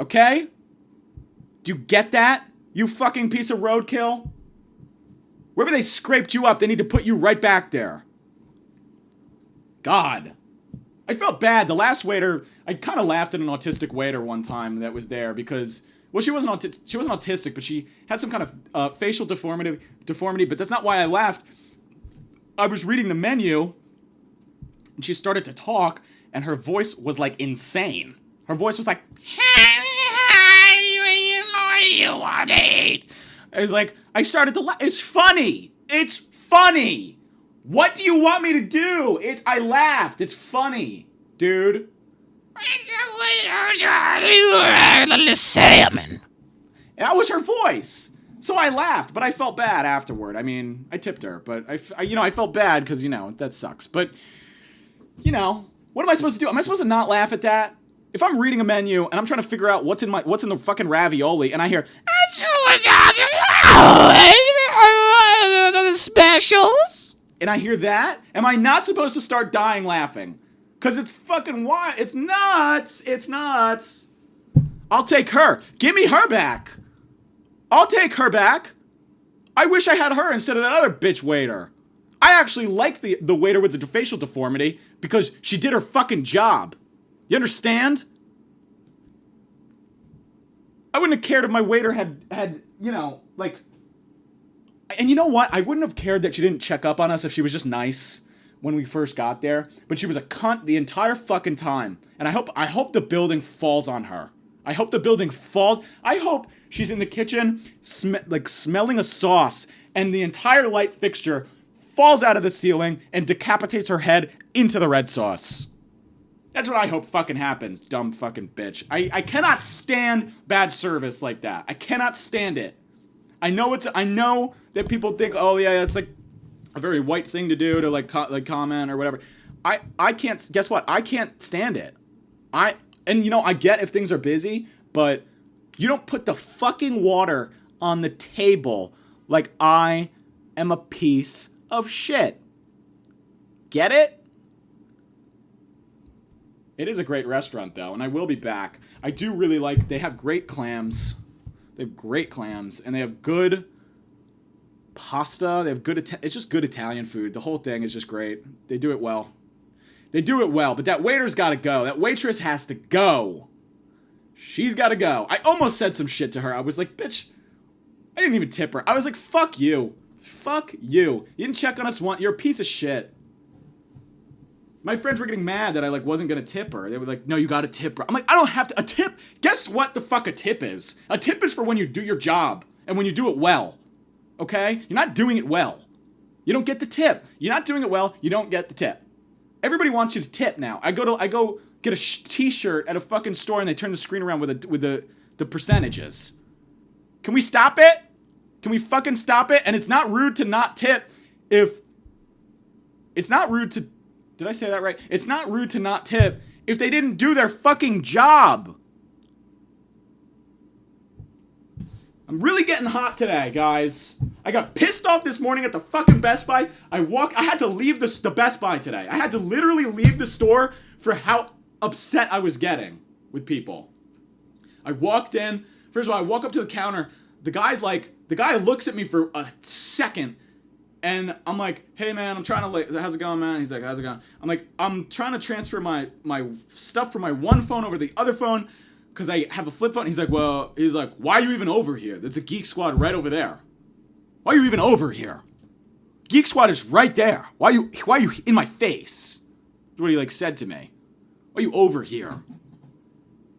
Okay? Do you get that? You fucking piece of roadkill? Wherever they scraped you up, they need to put you right back there. God. I felt bad. The last waiter, I kind of laughed at an autistic waiter one time that was there because... Well, she wasn't autistic, but she had some kind of facial deformity, but that's not why I laughed. I was reading the menu, and she started to talk, and her voice was, like, insane. Her voice was like, you want to eat? I was like, I started to laugh. It's funny. It's funny. What do you want me to do? I laughed. It's funny, dude. Salmon. That was her voice. So I laughed, but I felt bad afterward. I mean, I tipped her, but I felt bad because, that sucks. But, what am I supposed to do? Am I supposed to not laugh at that? If I'm reading a menu and I'm trying to figure out what's in the fucking ravioli and I hear specials, and I hear that, am I not supposed to start dying laughing? Because it's fucking wild. It's nuts. It's nuts. I'll take her. Give me her back. I'll take her back. I wish I had her instead of that other bitch waiter. I actually like the waiter with the facial deformity because she did her fucking job. You understand? I wouldn't have cared if my waiter had like... And you know what? I wouldn't have cared that she didn't check up on us if she was just nice when we first got there, but she was a cunt the entire fucking time. And I hope the building falls on her. I hope the building falls. I hope she's in the kitchen smelling a sauce and the entire light fixture falls out of the ceiling and decapitates her head into the red sauce. That's what I hope fucking happens, dumb fucking bitch. I cannot stand bad service like that. I cannot stand it. I know that people think, oh yeah, it's like a very white thing to do to like comment or whatever. I can't, guess what? I can't stand it. I get if things are busy, but you don't put the fucking water on the table like I am a piece of shit. Get it? It is a great restaurant though, and I will be back. I do really like, they have great clams. They have great clams, and they have good pasta. They have good, it's just good Italian food. The whole thing is just great. They do it well. They do it well, but that waiter's gotta go. That waitress has to go. She's gotta go. I almost said some shit to her. I was like, bitch, I didn't even tip her. I was like, fuck you. Fuck you. You didn't check on us once. You're a piece of shit. My friends were getting mad that I, like, wasn't gonna tip her. They were like, no, you gotta tip her. I'm like, I don't have to. A tip? Guess what the fuck a tip is? A tip is for when you do your job and when you do it well. Okay? You're not doing it well. You don't get the tip. You're not doing it well. You don't get the tip. Everybody wants you to tip now. I go get a t-shirt at a fucking store and they turn the screen around with the percentages. Can we stop it? Can we fucking stop it? And it's not rude to not tip if... It's not rude to... Did I say that right? It's not rude to not tip if they didn't do their fucking job. I'm really getting hot today, guys. I got pissed off this morning at the fucking Best Buy. I had to leave the Best Buy today. I had to literally leave the store for how upset I was getting with people. I walked in. First of all, I walk up to the counter. The guy looks at me for a second. And I'm like, hey man, I'm trying to, like, how's it going, man? He's like, how's it going? I'm like, I'm trying to transfer my stuff from my one phone over to the other phone because I have a flip phone. He's like, why are you even over here? There's a Geek Squad right over there. Why are you even over here? Geek Squad is right there. Why are you in my face? That's what he, like, said to me. Why are you over here?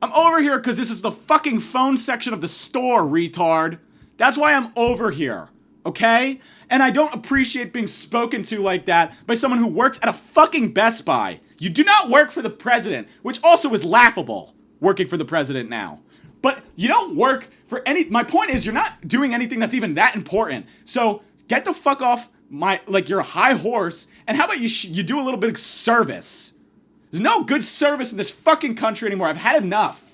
I'm over here because this is the fucking phone section of the store, retard. That's why I'm over here. Okay? And I don't appreciate being spoken to like that by someone who works at a fucking Best Buy. You do not work for the president, which also is laughable, working for the president now. But you don't work for any... My point is, you're not doing anything that's even that important. So get the fuck off you're a high horse, and how about you do a little bit of service? There's no good service in this fucking country anymore. I've had enough.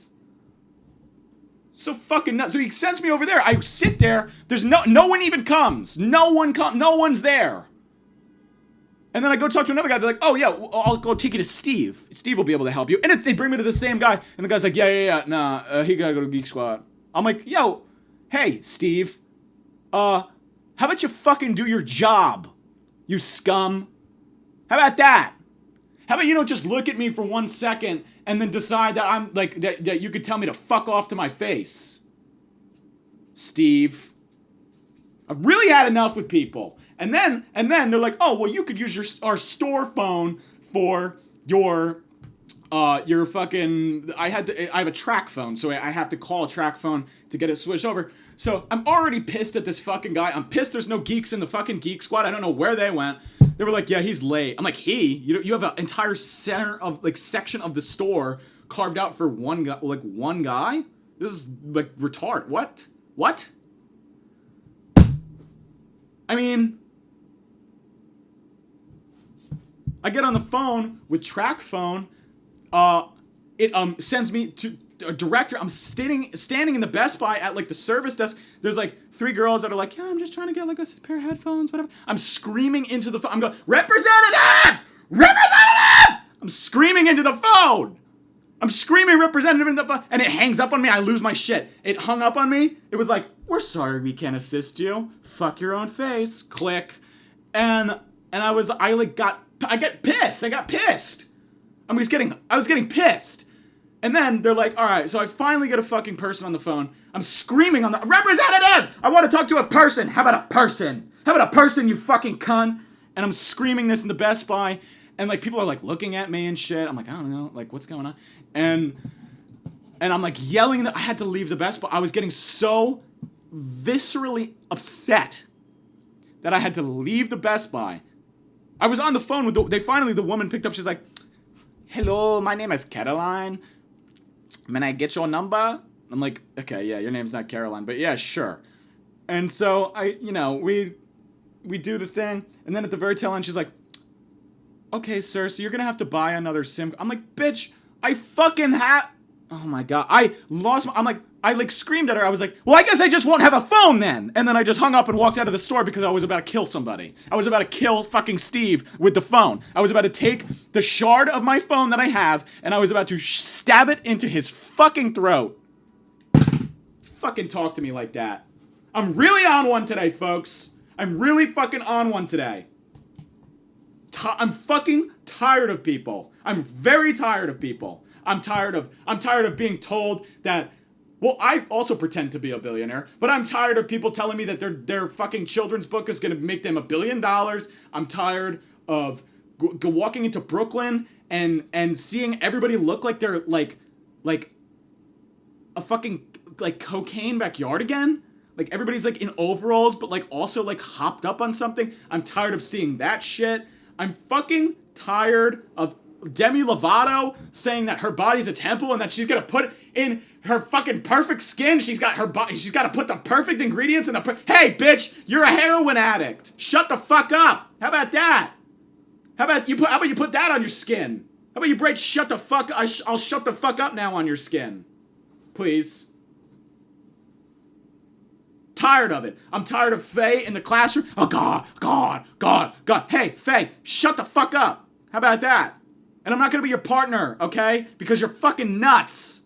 So fucking nuts. So he sends me over there. I sit there. There's no one even comes. No one's there. And then I go talk to another guy. They're like, oh yeah, I'll go take you to Steve. Steve will be able to help you. And if they bring me to the same guy, and the guy's like, yeah, he gotta go to Geek Squad. I'm like, yo, hey, Steve, how about you fucking do your job, you scum? How about that? How about you don't just look at me for 1 second and then decide that I'm like that you could tell me to fuck off to my face, Steve. I've really had enough with people. And then they're like, oh well, you could use our store phone for your fucking. I have a track phone, so I have to call a track phone to get it switched over. So I'm already pissed at this fucking guy. I'm pissed there's no geeks in the fucking Geek Squad. I don't know where they went. They were like, yeah, he's late. I'm like, you have an entire section of the store carved out for one guy? This is like retard. What? I mean, I get on the phone with track phone. It sends me to a director. I'm standing in the Best Buy at like the service desk. There's like 3 girls that are like, yeah, I'm just trying to get like a pair of headphones, whatever. I'm screaming into the phone. I'm going, representative! I'm screaming into the phone. I'm screaming representative in the phone, and it hangs up on me. I lose my shit. It hung up on me. It was like, we're sorry, we can't assist you. Fuck your own face. Click. And I get pissed. I got pissed. I was getting pissed. And then they're like, all right, so I finally get a fucking person on the phone. I'm screaming on the representative. I want to talk to a person. How about a person? How about a person, you fucking cunt? And I'm screaming this in the Best Buy. And like people are like looking at me and shit. I'm like, I don't know, like what's going on? And I'm like yelling that I had to leave the Best Buy. I was getting so viscerally upset that I had to leave the Best Buy. I was on the phone with the woman picked up. She's like, hello, my name is Caroline. May I get your number? I'm like, okay, yeah, your name's not Caroline, but yeah, sure. And so we do the thing, and then at the very tail end, she's like, okay, sir, so you're gonna have to buy another SIM. I'm like, bitch, I fucking have. Oh my god, I screamed at her. I was like, well, I guess I just won't have a phone then. And then I just hung up and walked out of the store because I was about to kill somebody. I was about to kill fucking Steve with the phone. I was about to take the shard of my phone that I have, and I was about to stab it into his fucking throat. Fucking talk to me like that. I'm really on one today, folks. I'm really fucking on one today. I'm fucking tired of people. I'm very tired of people. I'm tired of being told that, well, I also pretend to be a billionaire, but I'm tired of people telling me that their fucking children's book is going to make them $1 billion. I'm tired of walking into Brooklyn and seeing everybody look like they're like a fucking like cocaine backyard again. Like everybody's like in overalls, but like also like hopped up on something. I'm tired of seeing that shit. I'm fucking tired of Demi Lovato saying that her body's a temple and that she's gonna put in her fucking perfect skin. She's got her body. She's got to put the perfect ingredients in the. Hey, bitch, you're a heroin addict. Shut the fuck up. How about that? How about you put that on your skin? How about you shut the fuck. I'll shut the fuck up now on your skin, please. Tired of it. I'm tired of Faye in the classroom. Oh, God. Hey, Faye, shut the fuck up. How about that? And I'm not going to be your partner, okay? Because you're fucking nuts.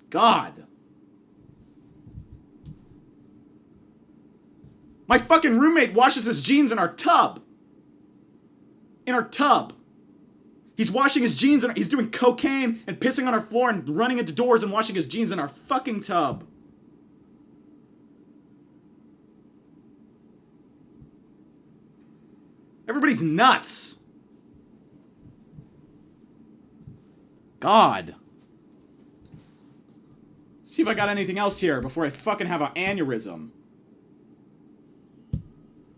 God. My fucking roommate washes his jeans in our tub. In our tub. He's washing his jeans and he's doing cocaine and pissing on our floor and running into doors and washing his jeans in our fucking tub. Everybody's nuts. God. See if I got anything else here before I fucking have an aneurysm.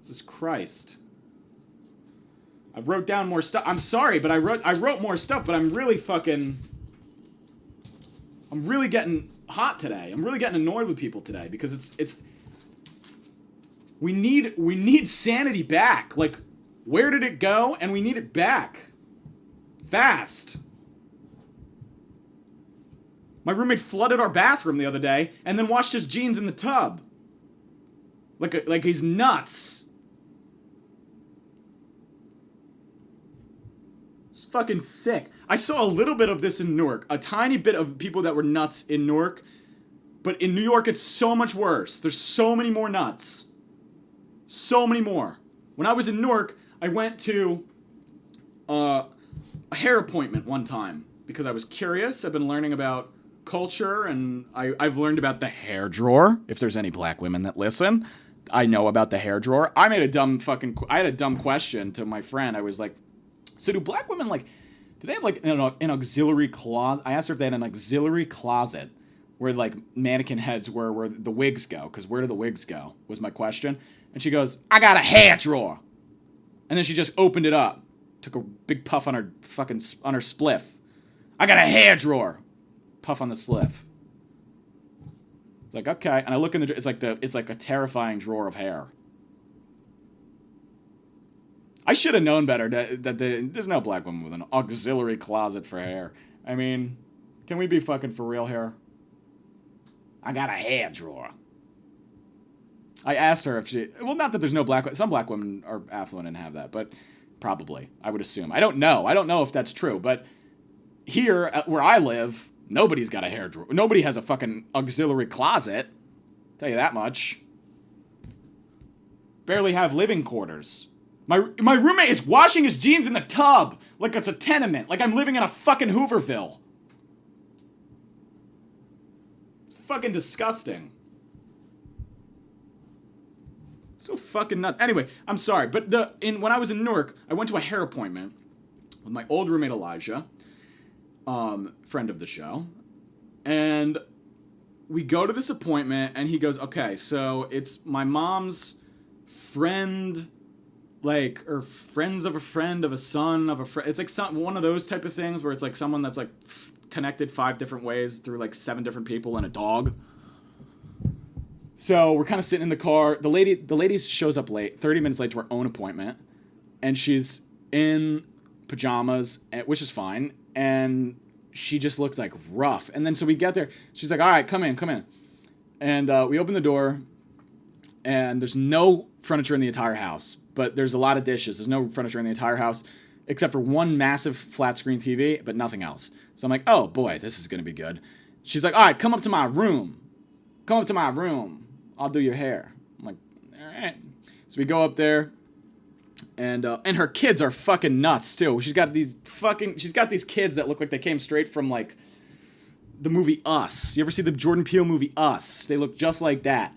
Jesus Christ. I wrote down more stuff. I'm sorry, but I wrote more stuff, but I'm really getting hot today. I'm really getting annoyed with people today because we need sanity back. Like, where did it go? And we need it back. Fast. My roommate flooded our bathroom the other day and then washed his jeans in the tub. Like he's nuts. It's fucking sick. I saw a little bit of this in Newark. A tiny bit of people that were nuts in Newark. But in New York, it's so much worse. There's so many more nuts. So many more. When I was in Newark, I went to a hair appointment one time because I was curious. I've been learning about culture, and I've learned about the hair drawer. If there's any black women that listen, I know about the hair drawer. I had a dumb question to my friend. I was like, so do black women, like, do they have, like, an auxiliary closet? I asked her if they had an auxiliary closet where, like, mannequin heads were where the wigs go, because where do the wigs go, was my question. And she goes, I got a hair drawer. And then she just opened it up. Took a big puff on her spliff. I got a hair drawer. Puff on the spliff. It's like, okay. And I look in the, it's like a terrifying drawer of hair. I should have known better that there's no black woman with an auxiliary closet for hair. I mean, can we be fucking for real here? I got a hair drawer. I asked her if she... Well, not that there's no black... Some black women are affluent and have that, but probably, I would assume. I don't know. I don't know if that's true, but here, where I live, nobody's got a hair drawer. Nobody has a fucking auxiliary closet. Tell you that much. Barely have living quarters. My roommate is washing his jeans in the tub like it's a tenement. Like I'm living in a fucking Hooverville. It's fucking disgusting. So fucking nuts. Anyway, I'm sorry, but when I was in Newark, I went to a hair appointment with my old roommate Elijah, friend of the show, and we go to this appointment, and he goes, okay, so it's my mom's friend, like, or friends of a friend of a son of a friend. It's like one of those type of things where it's like someone that's like connected 5 different ways through like 7 different people and a dog. So we're kind of sitting in the car. The lady shows up late, 30 minutes late to her own appointment, and she's in pajamas, which is fine, and she just looked like rough. And then so we get there. She's like, all right, come in. And we open the door, and there's no furniture in the entire house, but there's a lot of dishes. There's no furniture in the entire house, except for one massive flat screen TV, but nothing else. So I'm like, oh boy, this is going to be good. She's like, all right, come up to my room. I'll do your hair. I'm right. So we go up there, and her kids are fucking nuts too. She's got these kids that look like they came straight from like the movie Us. You ever see the Jordan Peele movie Us? They look just like that.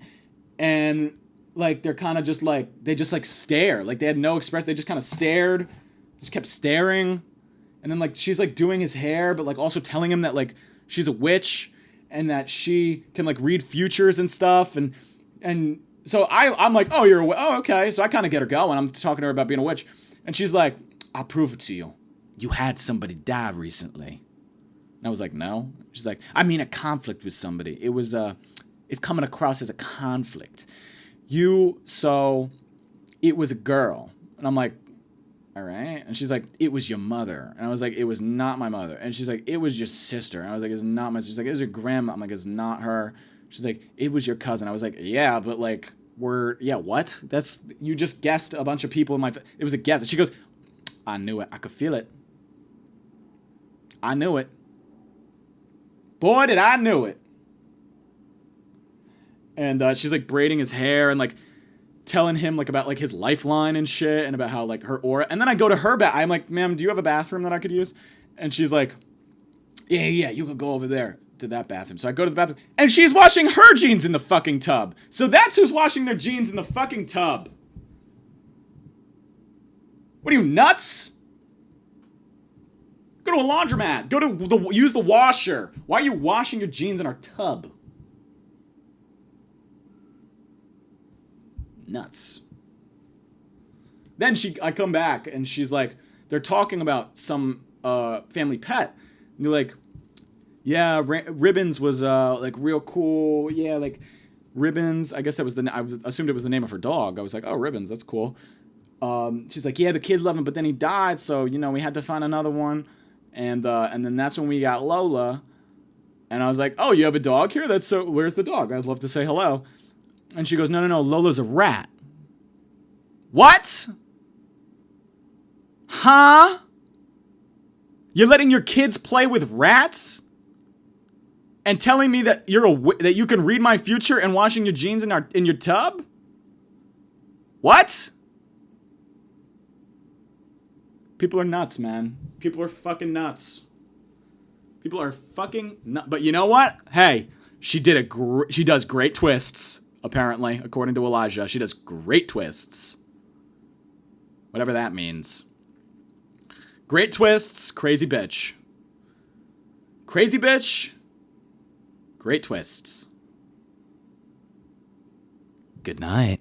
And like they're kind of just like they just like stare. Like they had no expression. They just kind of stared. Just kept staring. And then like she's like doing his hair, but like also telling him that like she's a witch and that she can like read futures and stuff. And so I'm like, oh, you're a witch. Oh, okay. So I kind of get her going. I'm talking to her about being a witch. And she's like, I'll prove it to you. You had somebody die recently. And I was like, no. She's like, I mean a conflict with somebody. It's coming across as a conflict. So it was a girl. And I'm like, all right. And she's like, it was your mother. And I was like, it was not my mother. And she's like, it was your sister. And I was like, it's not my sister. She's like, it was your grandma. I'm like, it's not her. She's like, it was your cousin. I was like, yeah, but like, what? You just guessed a bunch of people it was a guess. And she goes, I knew it. I could feel it. I knew it. Boy, did I knew it. And she's like braiding his hair and like telling him like about like his lifeline and shit and about how like her aura. And then I go to her I'm like, ma'am, do you have a bathroom that I could use? And she's like, yeah, you could go over there to that bathroom. So I go to the bathroom and she's washing her jeans in the fucking tub. So that's who's washing their jeans in the fucking tub. What are you, nuts? Go to a laundromat. Use the washer. Why are you washing your jeans in our tub? Nuts. Then I come back and she's like, they're talking about some family pet. And they're like, yeah, Ribbons was like real cool. Yeah, like Ribbons. I guess that was I assumed it was the name of her dog. I was like, oh, Ribbons, that's cool. She's like, yeah, the kids love him, but then he died, so we had to find another one. And then that's when we got Lola. And I was like, oh, you have a dog here? Where's the dog? I'd love to say hello. And she goes, no, Lola's a rat. What? Huh? You're letting your kids play with rats? And telling me that that you can read my future and washing your jeans in your tub? What? People are nuts, man. People are fucking nuts. People are fucking nuts. But you know what? Hey, she does great twists. Apparently, according to Elijah, she does great twists. Whatever that means. Great twists, crazy bitch. Crazy bitch, great twists. Good night.